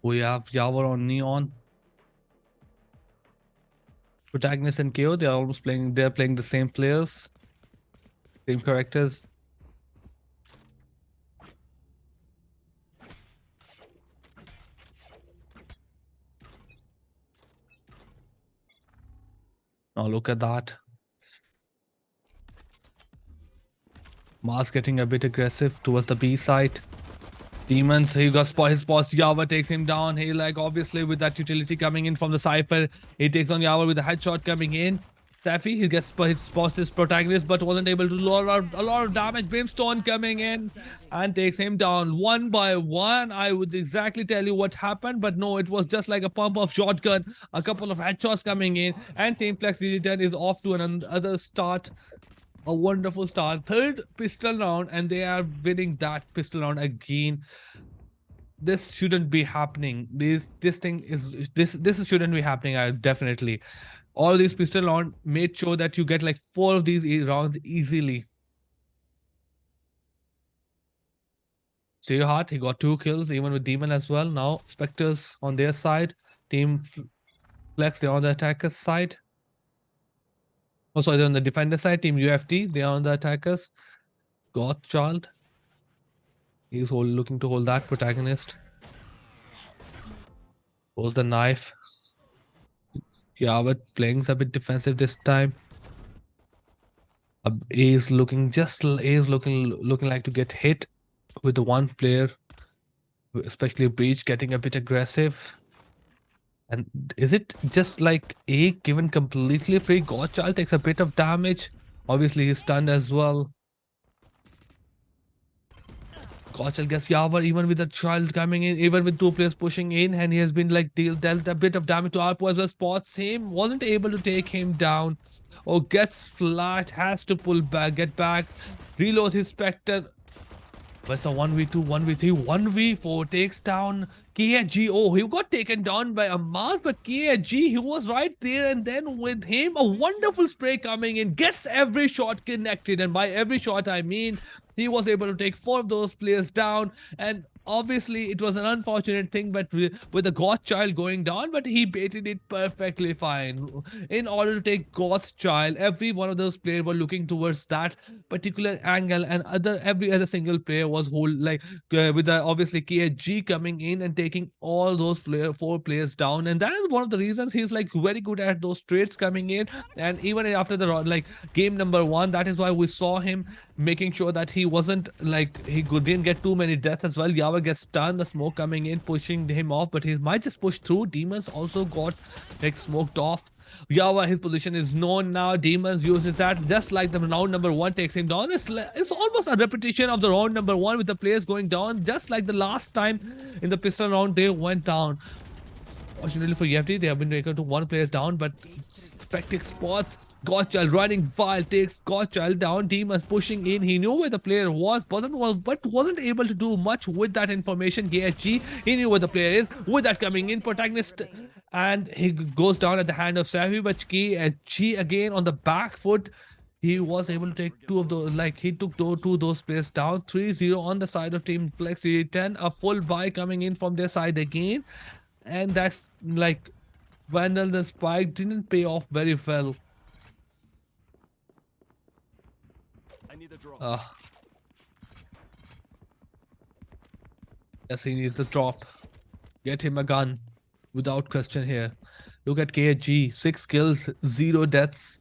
We have Yavor on Neon. Protagonist and KO, they're almost playing, they're playing the same players, same characters. Now look at that. Mars getting a bit aggressive towards the B side. Demons, he got his boss. Yava takes him down. He like obviously with that utility coming in from the Cypher, he takes on Yava with a headshot coming in. Taffy, he gets his boss, his protagonist, but wasn't able to lower out a lot of damage. Brimstone coming in and takes him down one by one. I would exactly tell you what happened, but no, it was just like a pump of shotgun, a couple of headshots coming in, and Teamplex GGDEN is off to another start. A wonderful start, third pistol round, and they are winning that pistol round again. This shouldn't be happening. This shouldn't be happening. I definitely, all these pistol round made sure that you get like 4 of these rounds easily. Stay hard. He got 2 kills even with Demon as well. Now Spectres on their side. Team Flex, they're on the attacker's side. Also, they're on the defender side. Team UFD, they are on the attackers. Gothchild, he's looking to hold that protagonist. Pulls the knife. Yeah, but playing a bit defensive this time. A is looking like to get hit with the one player, especially Breach getting a bit aggressive. And is it just like A given completely free? Gothchild takes a bit of damage. Obviously, he's stunned as well. Gothchild gets Yavor even with the child coming in, even with 2 players pushing in, and he has been like dealt a bit of damage to Arpo as well. Spots him, wasn't able to take him down. Oh, gets flat, has to pull back, get back, reloads his Spectre. But it's a 1v2, 1v3, 1v4 takes down KHG. Oh, he got taken down by a Mars, but KHG, he was right there, and then with him, a wonderful spray coming in, gets every shot connected, and by every shot, I mean, he was able to take 4 of those players down, and obviously, it was an unfortunate thing, but with the Gothchild going down, but he baited it perfectly fine. In order to take Gothchild, every one of those players were looking towards that particular angle, and every other single player was with the obviously KHG coming in and taking all those 4 players down, and that is one of the reasons he's like very good at those trades coming in. And even after the game number 1, that is why we saw him making sure that he wasn't didn't get too many deaths as well. Yava gets stunned, the smoke coming in, pushing him off, but he might just push through. Demons also got like smoked off. Yava, his position is known now. Demons uses that just like the round number 1 takes him down. It's almost a repetition of the round number 1 with the players going down, just like the last time in the pistol round they went down. Fortunately for UFD, they have been able to 1 player down, but Spectic spots Gothchild running wild, takes Gothchild down. Demons pushing in. He knew where the player was, but wasn't able to do much with that information. KHG, he knew where the player is. With that coming in, protagonist, and he goes down at the hand of Savvy, but KHG again on the back foot. He was able to take 2 of those, he took 2 of those players down. 3-0 on the side of Team Flex. 10, a full buy coming in from their side again. And that, Vandal and Spike didn't pay off very well. Uh, yes, he needs a drop. Get him a gun without question here. Look at KHG, 6 kills, 0 deaths.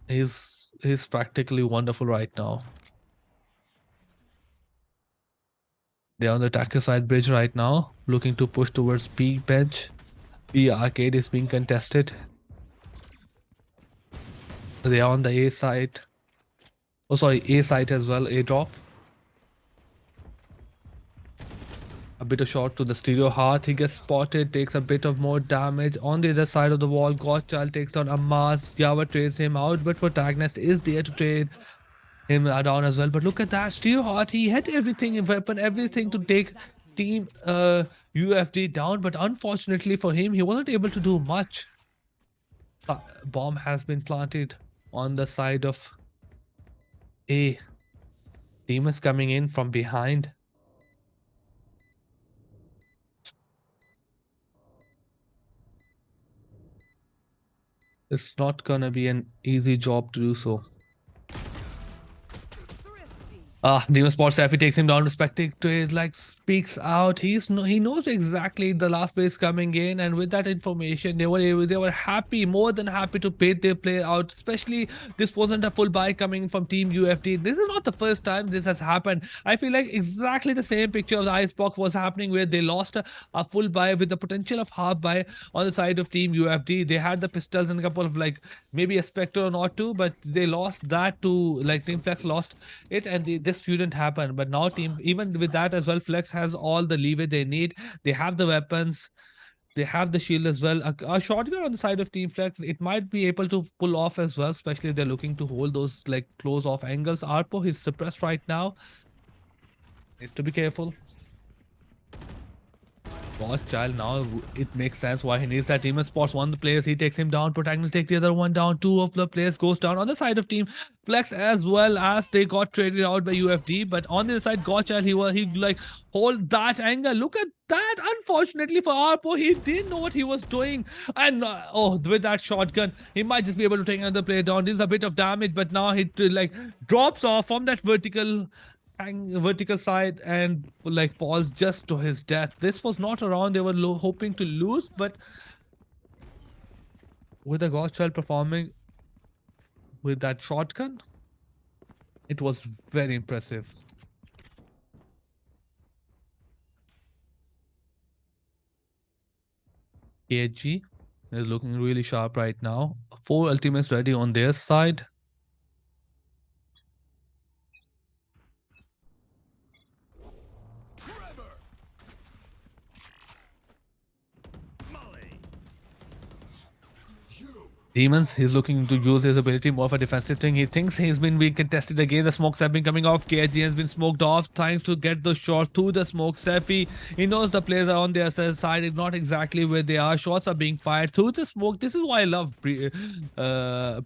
He's practically wonderful right now. They're on the attacker side bridge right now, looking to push towards B bench. B arcade is being contested. They are on the A side. Oh, sorry, A side as well. A drop. A bit of shot to the stereo heart. He gets spotted, takes a bit of more damage. On the other side of the wall, Godchild takes down Amas. Java trades him out, but Protagonist is there to trade him down as well. But look at that, stereo heart. He had everything, weapon, everything to take team UFD down. But unfortunately for him, he wasn't able to do much. Bomb has been planted on the side of A. Team is coming in from behind. It's not gonna be an easy job to do so. Demon Sports Safi takes him down to spectator, like speaks out. He knows exactly the last play is coming in, and with that information, they were happy, more than happy to pay their player out. Especially this wasn't a full buy coming from Team UFD. This is not the first time this has happened. I feel like exactly the same picture of the Icebox was happening where they lost a full buy with the potential of half buy on the side of Team UFD. They had the pistols and a couple of like maybe a Spectre or not two, but they lost that to like Team Flex lost it, and this shouldn't happen. But now team, even with that as well, Flex has all the leeway they need. They have the weapons, they have the shield as well. A shotgun on the side of Team Flex, it might be able to pull off as well, especially if they're looking to hold those like close off angles. Arpo is suppressed right now, needs to be careful. Child now, it makes sense why he needs that. Demon spots one of the players, he takes him down. Protagonist take the other one down. Two of the players goes down on the side of Team Flex as well, as they got traded out by UFD. But on the other side, Child, he like hold that angle. Look at that. Unfortunately for Arpo, he didn't know what he was doing, and oh, with that shotgun, he might just be able to take another player down. This is a bit of damage, but now he like drops off from that vertical side and like falls just to his death. This was not around. They were hoping to lose, but with a Godchild performing with that shotgun, it was very impressive. KG is looking really sharp right now. 4 ultimates ready on their side. Demons, he's looking to use his ability more of a defensive thing. He thinks he's been being contested again. The smokes have been coming off. KG has been smoked off, trying to get the shot through the smoke. Sefi, he knows the players are on their side, not exactly where they are. Shots are being fired through the smoke. This is why I love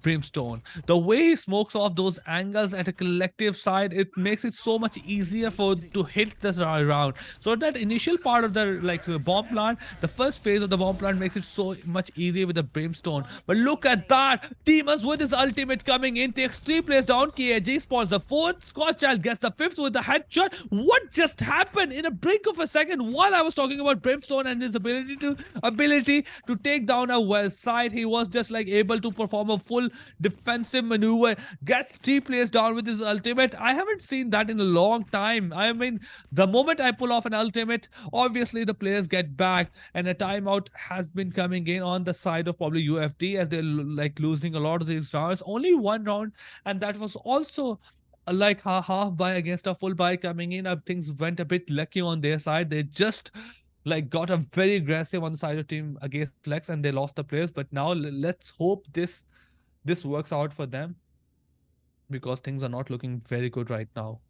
Brimstone. The way he smokes off those angles at a collective side, it makes it so much easier to hit this round. So that initial part of the bomb plant, the first phase of the bomb plant makes it so much easier with the Brimstone. But look at that. Demons with his ultimate coming in, takes 3 players down. KG spots the 4th. Scotchild gets the 5th with the headshot. What just happened in a blink of a second? While I was talking about Brimstone and his ability to take down a west side, he was just like able to perform a full defensive maneuver, gets 3 players down with his ultimate. I haven't seen that in a long time. I mean, the moment I pull off an ultimate, obviously the players get back, and a timeout has been coming in on the side of probably UFD, as they're like losing a lot of these rounds. Only one round, and that was also like a half buy against a full buy coming in. Things went a bit lucky on their side. They just like got a very aggressive on the side of Team against Flex, and they lost the players. But now let's hope this works out for them, because things are not looking very good right now.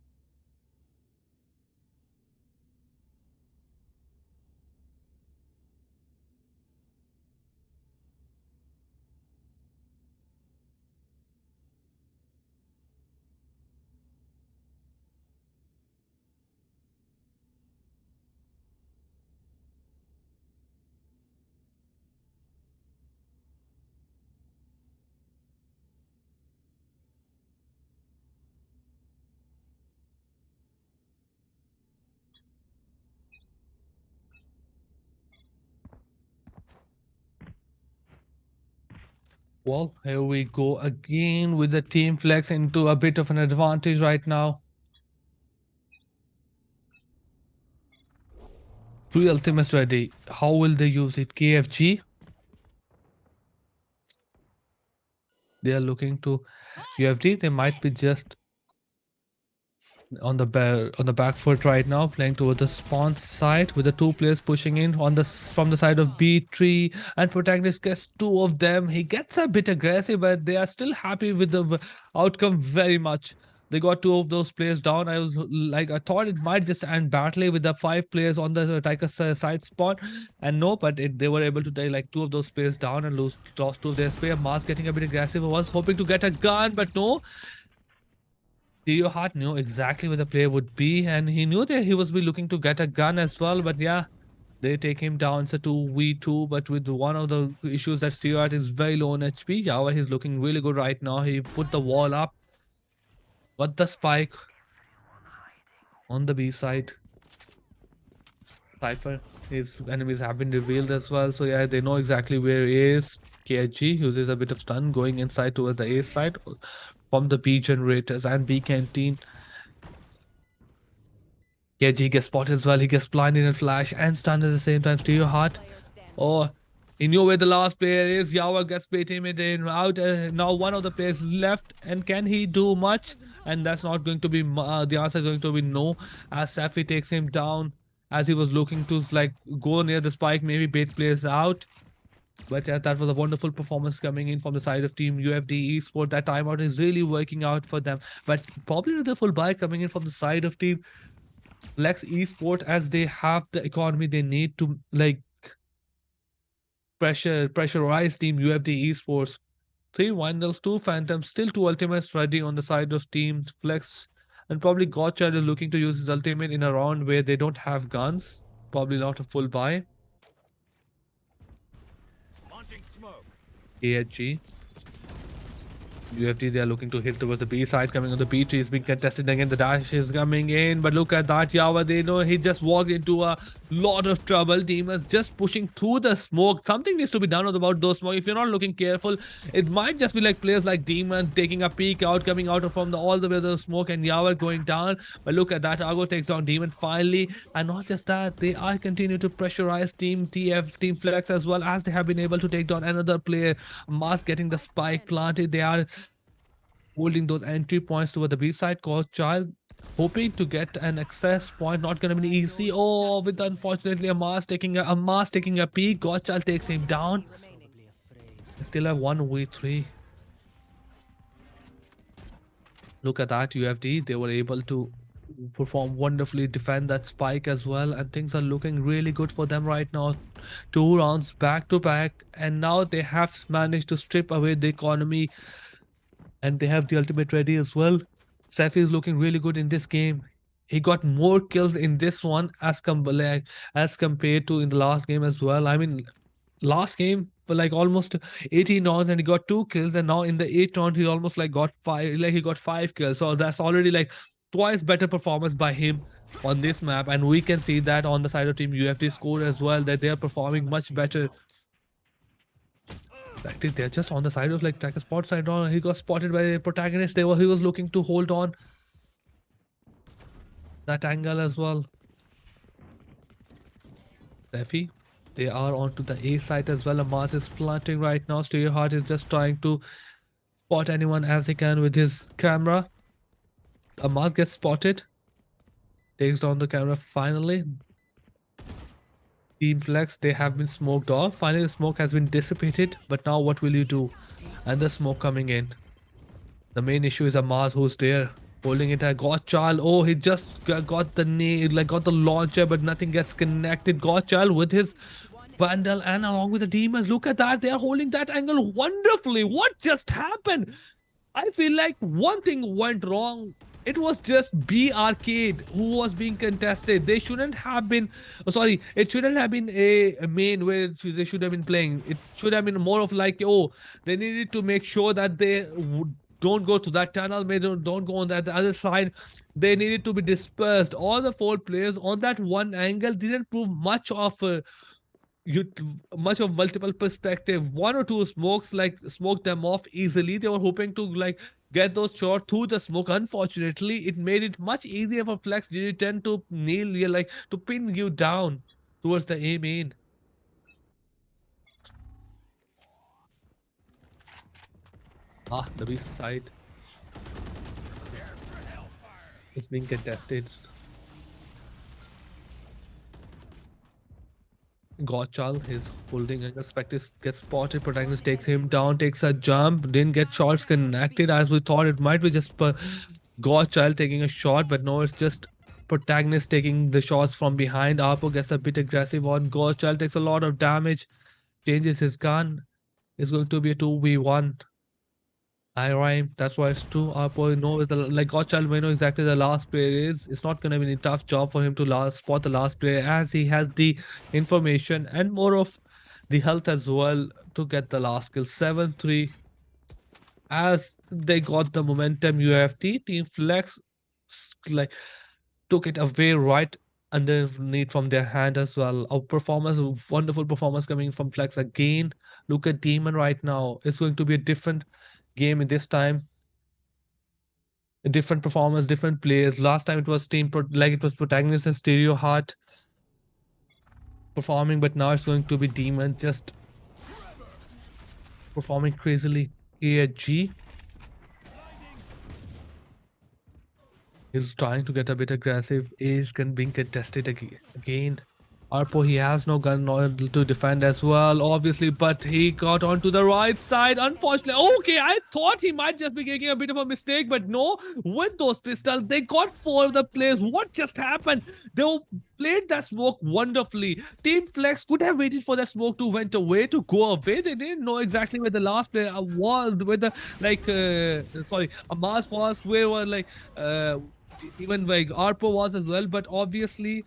Well, here we go again with the team flex into a bit of an advantage right now. Three ultimates ready. How will they use it? KFG. They are looking to UFD. They might be just on the back foot right now, playing toward the spawn side with the two players pushing in on the from the side of B3, and protagonist gets two of them. He gets a bit aggressive, but they are still happy with the outcome very much. They got two of those players down. I was like, I thought it might just end badly with the five players on the Tiger side spawn, and no, but they were able to take like two of those players down and lost two of their player. Mars getting a bit aggressive. I was hoping to get a gun, but no. Theo Hart knew exactly where the player would be, and he knew that he was be looking to get a gun as well. But yeah, they take him down. It's a 2v2, but with one of the issues that Theo Hart is very low on HP. Yawa, he's looking really good right now. He put the wall up, got the spike on the B side. Cypher, his enemies have been revealed as well. So yeah, they know exactly where he is. KG uses a bit of stun going inside towards the A side from the B generators and B canteen. Yeah, G gets spotted as well. He gets blinded and flash and stunned at the same time. Steal your heart. Oh, he knew where the last player is. Yawa gets bait him in out. Now one of the players is left. And can he do much? And that's not going to be the answer is going to be no. As Safi takes him down as he was looking to like go near the spike, maybe bait players out. But yeah, that was a wonderful performance coming in from the side of team UFD Esports. That timeout is really working out for them. But probably another full buy coming in from the side of team Flex Esport, as they have the economy they need to like pressurize team UFD Esports. Three Vandals, two Phantoms, still two ultimates ready on the side of team Flex, and probably Godchild is looking to use his ultimate in a round where they don't have guns. Probably not a full buy. AHG. UFD, they are looking to hit towards the B side, coming on the B tree is being contested again. The dash is coming in, but look at that. Yawa, they know he just walked into a lot of trouble. Demons just pushing through the smoke. Something needs to be done about those smoke. If you're not looking careful, it might just be like players like Demon taking a peek out, coming out from all the way the smoke, and Yawa going down. But look at that. Argo takes down Demon finally, and not just that, they are continuing to pressurize Team TF, Team Flex as well, as they have been able to take down another player. Mars getting the spike planted. They are holding those entry points toward the B side. Child hoping to get an access point, not gonna be easy. Oh, with unfortunately a Mars taking a peek. Godchild takes him down. Still have 1v3. Look at that, UFD. They were able to perform wonderfully, defend that spike as well, and things are looking really good for them right now. 2 rounds back to back, and now they have managed to strip away the economy, and they have the ultimate ready as well. Safi is looking really good in this game. He got more kills in this one as compared to in the last game as well. I mean, last game for like almost 18 rounds and he got 2 kills, and now in the 8th round he almost like got 5, like he got 5 kills. So that's already like twice better performance by him on this map, and we can see that on the side of team UFD score as well, that they are performing much better. Like they're just on the side of like Tiger spot side. On he got spotted by the protagonist. He was looking to hold on that angle as well. Steffi, they are onto the A side as well. Mars is planting right now. Stereoheart is just trying to spot anyone as he can with his camera. Mars gets spotted. Takes down the camera finally. Team Flex, they have been smoked off. Finally, the smoke has been dissipated. But now what will you do? And the smoke coming in. The main issue is Mars who's there. Holding it at Godchild. Oh, he just got the got the launcher, but nothing gets connected. Godchild with his Vandal and along with the demons. Look at that. They are holding that angle wonderfully. What just happened? I feel like one thing went wrong. It was just B Arcade who was being contested. They shouldn't have been. Oh, sorry, it shouldn't have been a main where they should have been playing. It should have been more of like, oh, they needed to make sure that they don't go to that tunnel. Maybe don't go on that the other side. They needed to be dispersed. All the 4 players on that one angle didn't prove much of much of multiple perspective. One or two smokes like smoked them off easily. They were hoping to like get those shots through the smoke. Unfortunately, it made it much easier for Flex GGDEN to nail you, like to pin you down towards the A main. The B side is being contested. Gottschall, his holding and perspective gets spotted. Protagonist takes him down, takes a jump, didn't get shots connected as we thought. It might be just Gottschall taking a shot, but no, it's just Protagonist taking the shots from behind. Arpo gets a bit aggressive on Gottschall, takes a lot of damage, changes his gun. It's going to be a 2v1. I rhyme. That's why it's true. Arpo know like Gottschall may know exactly the last player is. It's not gonna be a tough job for him to spot the last player as he has the information and more of the health as well to get the last kill. 7-3. As they got the momentum, UFD Team Flex like took it away right underneath from their hand as well. A performance, wonderful performance coming from Flex again. Look at Demon right now. It's going to be a different game in this time. A different performance, different players. Last time it was it was Protagonist and Stereo Heart performing, but now it's going to be Demon just performing crazily. AG is trying to get a bit aggressive. Is being contested again. Arpo, he has no gun to defend as well, obviously, but he got onto the right side, unfortunately. Okay, I thought he might just be making a bit of a mistake, but no, with those pistols, they got 4 of the players. What just happened? They played that smoke wonderfully. Team Flex could have waited for that smoke to went away, to go away. They didn't know exactly where the last player was, where the, Amaz was, where were, even like Arpo was as well, but obviously,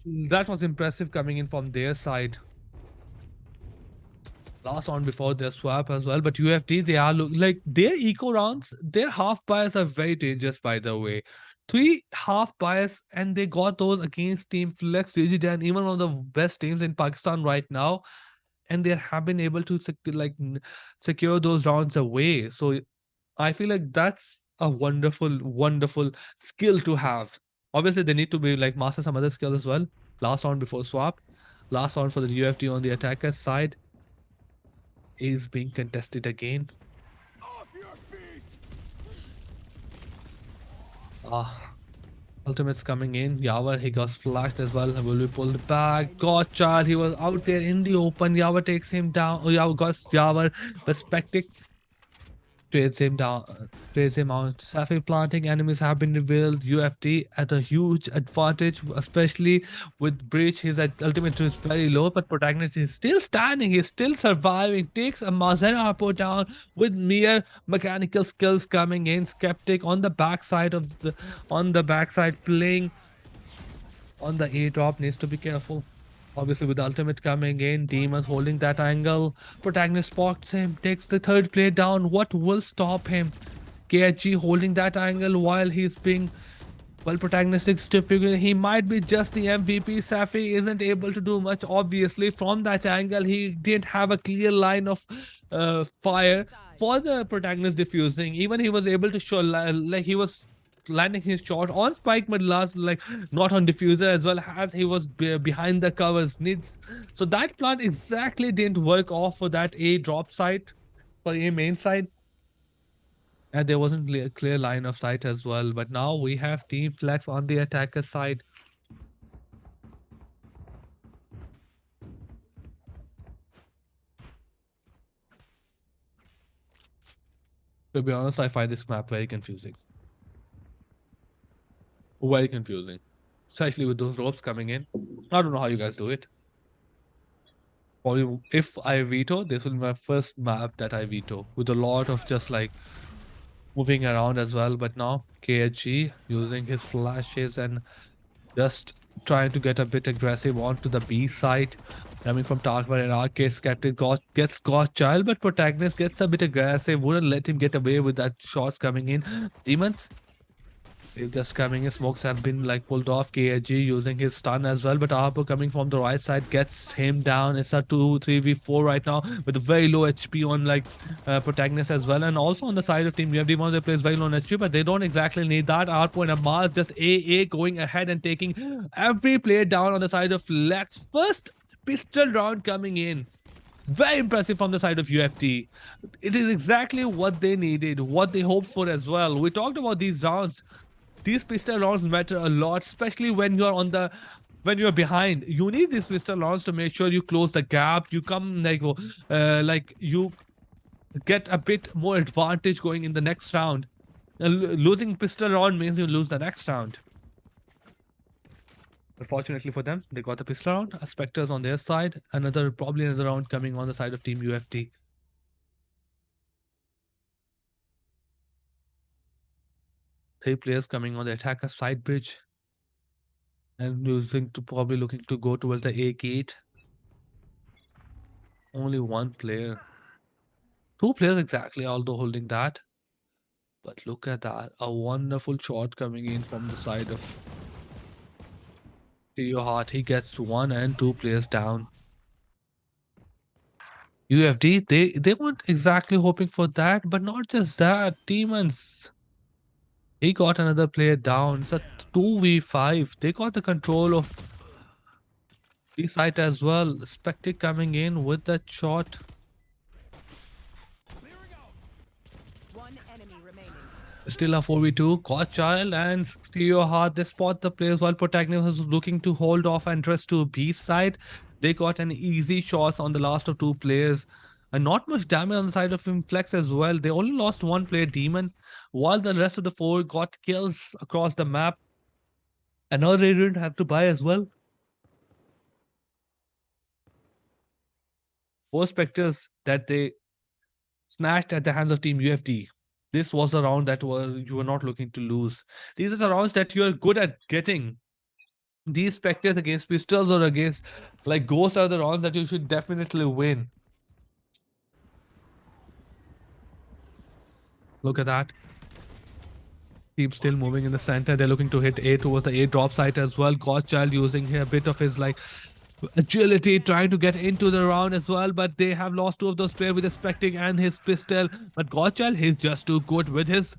that was impressive coming in from their side. Last round before their swap as well, but UFD, they are like their eco rounds, their half bias are very dangerous, by the way. 3 half bias, and they got those against Team Flex, GGDEN, even one of the best teams in Pakistan right now, and they have been able to secure those rounds away. So I feel like that's a wonderful skill to have. Obviously, they need to be like master some other skill as well. Last round before swap. Last round for the UFD on the attacker side is being contested again. Ultimate's coming in. Yawar, he got flashed as well. Will be pulled back. Gottschall, he was out there in the open. Yawar takes him down. Yawar got Yawar respecting. Trades him down, trades him out. Safi planting enemies have been revealed. UFD at a huge advantage, especially with Breach. His ultimate is very low, but Protagonist is still standing. He's still surviving. Takes a Mazen Arpo down with mere mechanical skills coming in. Skeptic on the backside playing on the A drop, needs to be careful. Obviously, with the ultimate coming in, Demon's holding that angle. Protagonist spots him, takes the 3rd player down. What will stop him? KHG holding that angle while he's being protagonistic stupid. He might be just the MVP. Safi isn't able to do much, obviously. From that angle, he didn't have a clear line of fire for the protagonist diffusing. Even he was able to show, like he was landing his shot on spike, but not on diffuser, as well as he was behind the covers. So that plant exactly didn't work off for that A drop site, for A main side, and there wasn't a clear line of sight as well. But now we have Team Flex on the attacker side. To be honest, I find this map very confusing. Very confusing, especially with those ropes coming in. I don't know how you guys do it. Probably if I veto, this will be my first map that I veto, with a lot of just like moving around as well. But now KHG using his flashes and just trying to get a bit aggressive onto the B side. Coming from Tarkman and Arcade, Skeptic gets Gottschall, but Protagonist gets a bit aggressive, wouldn't let him get away with that shots coming in. Demons They're just coming in. Smokes have been like pulled off. KG using his stun as well, but Harper coming from the right side gets him down. It's a 2-3v4 right now with a very low HP on like protagonist as well, and also on the side of Team UFD, one of the players very low on HP, but they don't exactly need that. Harper and Amar just AA going ahead and taking every player down on the side of Lex. First pistol round coming in. Very impressive from the side of UFT. It is exactly what they needed, what they hoped for as well. We talked about these rounds. These pistol rounds matter a lot, especially when you're when you're behind. You need these pistol rounds to make sure you close the gap. You come like you get a bit more advantage going in the next round. Losing pistol round means you lose the next round. Unfortunately for them, they got the pistol round. Spectres on their side. Probably another round coming on the side of Team UFT. Three players coming on the attacker side bridge. And probably looking to go towards the A gate. Only one player. Two players exactly, although holding that. But look at that. A wonderful shot coming in from the side of Theo Hart. He gets one and two players down. UFD, they weren't exactly hoping for that, but not just that. Demons. He got another player down. It's a 2v5. They got the control of B side as well. Spectre coming in with that shot. Still a 4v2. Godchild and Stereo Heart. They spot the players while Protagonist was looking to hold off and rest to B side. They got an easy shot on the last of two players. And not much damage on the side of Inflex as well. They only lost one player, Demon, while the rest of the four got kills across the map. And now they didn't have to buy as well. Four Spectres that they snatched at the hands of Team UFD. This was a round that you were not looking to lose. These are the rounds that you are good at getting. These Spectres against Pistols or against like Ghosts are the rounds that you should definitely win. Look at that. Team still moving in the center. They're looking to hit A towards the A drop site as well. Godchild using a bit of his like agility, trying to get into the round as well, but they have lost two of those players with his Spectre and his pistol. But Godchild, he's just too good with his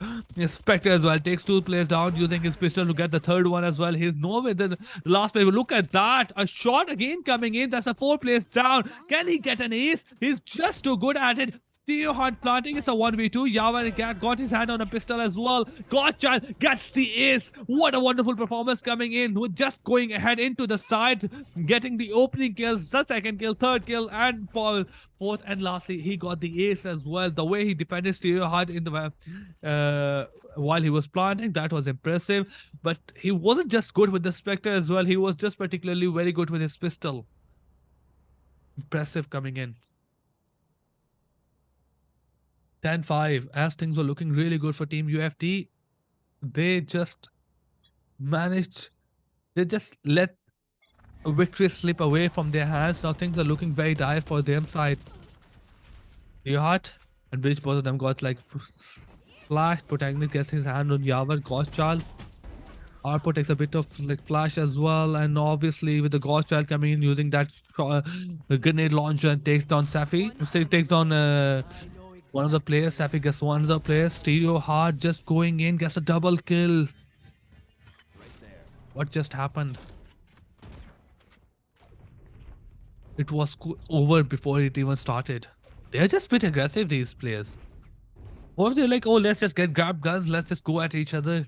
Spectre as well. Takes two players down using his pistol to get the third one as well. He's nowhere the last player. Look at that. A shot again coming in. That's a 4 players down. Can he get an ace? He's just too good at it. Theo Hunt planting is a 1v2. Yavar got his hand on a pistol as well. Godchild gets the ace. What a wonderful performance coming in. With just going ahead into the side, getting the opening kills, the second kill, third kill, and fourth and lastly, he got the ace as well. The way he defended Stereo Hard in the while he was planting, that was impressive. But he wasn't just good with the Spectre as well. He was just particularly very good with his pistol. Impressive coming in. 10-5, as things were looking really good for Team UFD, they just let a victory slip away from their hands. Now things are looking very dire for them side. Heart and Bridge, both of them got like flash. Protagonist gets his hand on Yavar. Godchild. Arpo takes a bit of like flash as well, and obviously with the Godchild coming in using that grenade launcher and takes down Safi. So he takes down one of the players. Safi gets one of the players. Stereo Hard just going in, gets a double kill. What just happened? It was over before it even started. They're just a bit aggressive, these players. Or they're like, oh, let's just grab guns, let's just go at each other.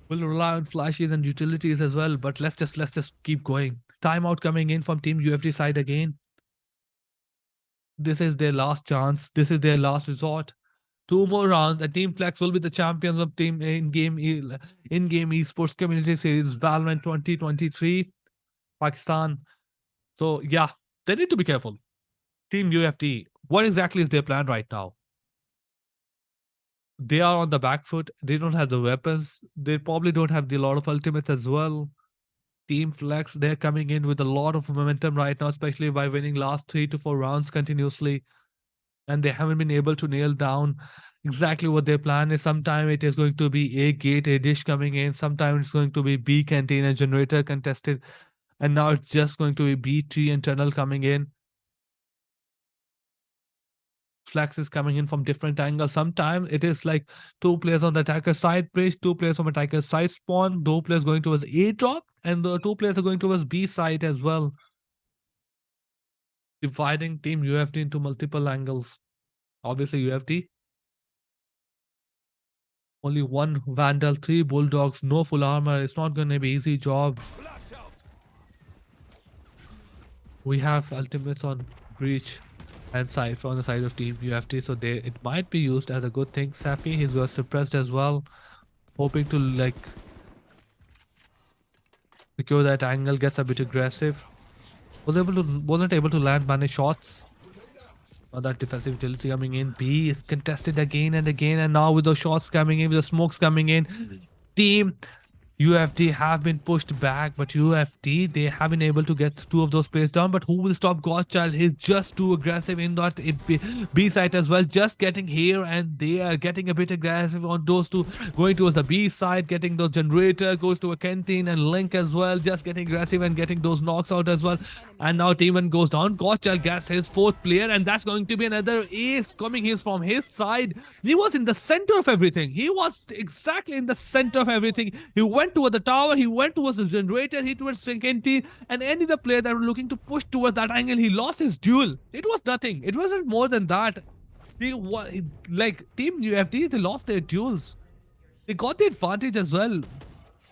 We'll rely on flashes and utilities as well, but let's just keep going. Timeout coming in from Team UFD side again. This is their last chance. This is their last resort. 2 more rounds. And Team Flex will be the champions of Team in-game Esports Community Series Valorant 2023 Pakistan. So yeah, they need to be careful. Team UFD, what exactly is their plan right now? They are on the back foot. They don't have the weapons. They probably don't have a lot of ultimates as well. Team Flex, they're coming in with a lot of momentum right now, especially by winning last 3 to 4 rounds continuously. and they haven't been able to nail down exactly what their plan is. Sometime it is going to be A gate, A dish coming in. Sometime it's going to be B canteen, a generator contested. And now it's just going to be B tree and tunnel coming in. Flex is coming in from different angles. Sometimes it is like two players on the attacker side bridge, two players from attacker side spawn, two players going towards A drop, and the two players are going towards B side as well. Dividing team UFD into multiple angles. Obviously, UFD. Only one Vandal, three Bulldogs, no full armor. It's not going to be easy job. We have ultimates on Breach and Cypher on the side of Team UFD, so it might be used as a good thing. Safi, he's got suppressed as well, hoping to like secure that angle, gets a bit aggressive. Wasn't able to land many shots. That defensive utility coming in. B is contested again and again, and now with those shots coming in, with the smokes coming in, Team UFD have been pushed back, but UFD, they have been able to get two of those players down. But who will stop Godchild? He's just too aggressive in that B side as well. Just getting here, and they are getting a bit aggressive on those two, going towards the B side, getting those generator, goes to a canteen and Link as well, just getting aggressive and getting those knocks out as well. And now Team 1 goes down. Godchild gets his fourth player, and that's going to be another ace coming here from his side. He was in the center of everything. He was exactly in the center of everything. He went towards the tower, he went towards the generator, he towards canteen, and any other player that were looking to push towards that angle, he lost his duel. It was nothing. It wasn't more than that. Like Team UFD, they lost their duels. They got the advantage as well.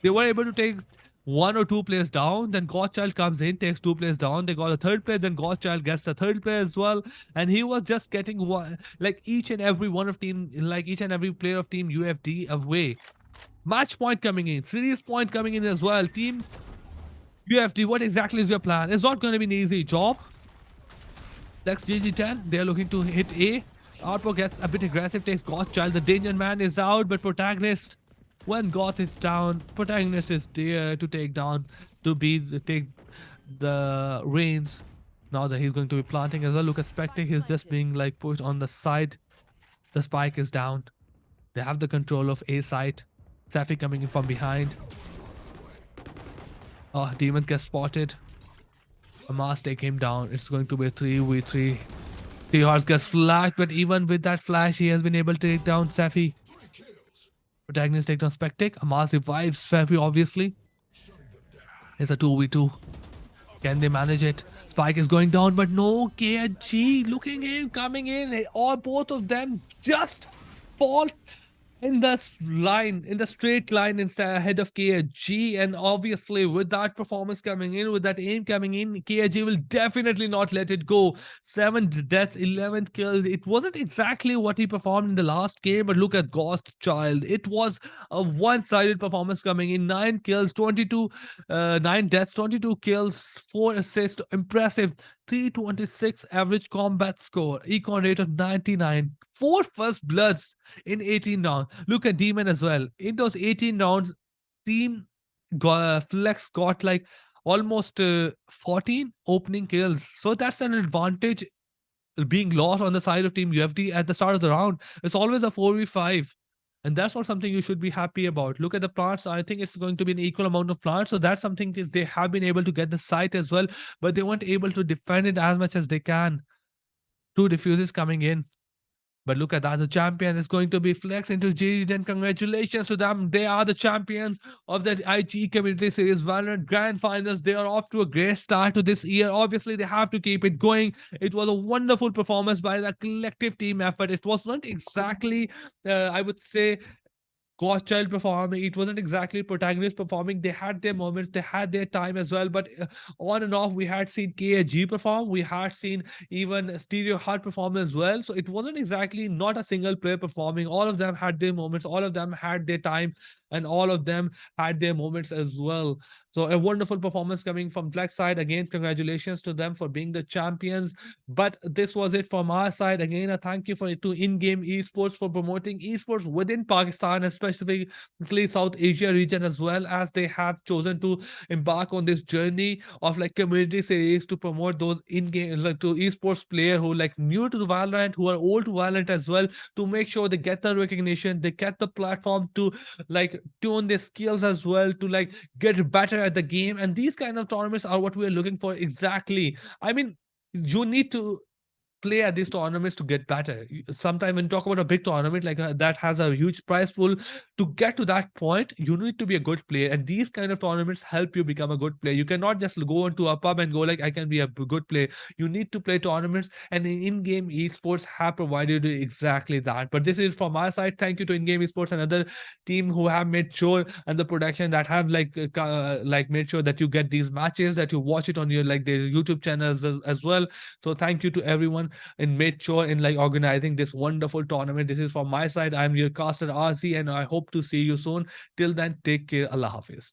They were able to take one or two players down, then Godchild comes in, takes two players down. They got a third player, then Godchild gets the third player as well. And he was just getting one, like each and every one of team, like each and every player of Team UFD away. Match point coming in, series point coming in as well. Team UFD, what exactly is your plan? It's not going to be an easy job. Next GG10, they're looking to hit A. Outpo gets a bit aggressive, takes Godchild. The danger man is out, but Protagonist, when Goth is down, Protagonist is there to take down, take the reins. Now that he's going to be planting as well. Look at Spectre, he's just being like pushed on the side. The spike is down. They have the control of A site. Safi coming in from behind. Oh, Demon gets spotted. Amas take him down. It's going to be a 3v3. Seahorse gets flashed, but even with that flash, he has been able to take down Safi. Protagonist take down Spectic. Amas revives Safi, obviously. It's a 2v2. Can they manage it? Spike is going down, but no, KG looking in, coming in. All both of them just fall in the straight line instead ahead of KG. And obviously with that performance coming in, with that aim coming in, KG will definitely not let it go. 7 deaths, 11 kills. It wasn't exactly what he performed in the last game, but look at Ghost Child. It was a one-sided performance coming in. 9 kills, 9 deaths, 22 kills, 4 assists. Impressive. 326 average combat score, econ rate of 99, 4 first bloods in 18 rounds. Look at Demon as well. In those 18 rounds, Team Flex got like almost 14 opening kills. So that's an advantage being lost on the side of Team UFD at the start of the round. It's always a 4v5. And that's not something you should be happy about. Look at the plants. I think it's going to be an equal amount of plants. So that's something that they have been able to get the site as well, but they weren't able to defend it as much as they can. 2 diffuses coming in. But look at that, the champion is going to be Flex into GGDEN. Congratulations to them. They are the champions of the IGE Community Series Valorant Grand Finals. They are off to a great start to this year. Obviously, they have to keep it going. It was a wonderful performance by the collective team effort. It was not exactly, I would say, Godchild performing. It wasn't exactly Protagonist performing. They had their moments, they had their time as well. But on and off, we had seen KG perform. We had seen even Stereo Heart perform as well. So it wasn't exactly not a single player performing. All of them had their moments. All of them had their time. and all of them had their moments as well. So a wonderful performance coming from Black side. Again, congratulations to them for being the champions. But this was it from our side. Again, a thank you to in-game esports for promoting esports within Pakistan, especially South Asia region, as well as they have chosen to embark on this journey of like community series to promote those in-game like to esports player who like new to the Valorant, who are old to Valorant as well, to make sure they get the recognition, they get the platform to like tune their skills as well, to like get better at the game. And these kind of tournaments are what we are looking for exactly. I mean, you need to play at these tournaments to get better. Sometimes when you talk about a big tournament like that has a huge prize pool, to get to that point, you need to be a good player. And these kind of tournaments help you become a good player. You cannot just go into a pub and go like, I can be a good player. You need to play tournaments, and in-game esports have provided you exactly that. But this is from our side. Thank you to in-game esports, another team who have made sure, and the production that have like made sure that you get these matches, that you watch it on your like their YouTube channels as well. So thank you to everyone and made sure in like organizing this wonderful tournament. This is from my side. I'm your caster RC, and I hope to see you soon. Till then, take care. Allah Hafiz.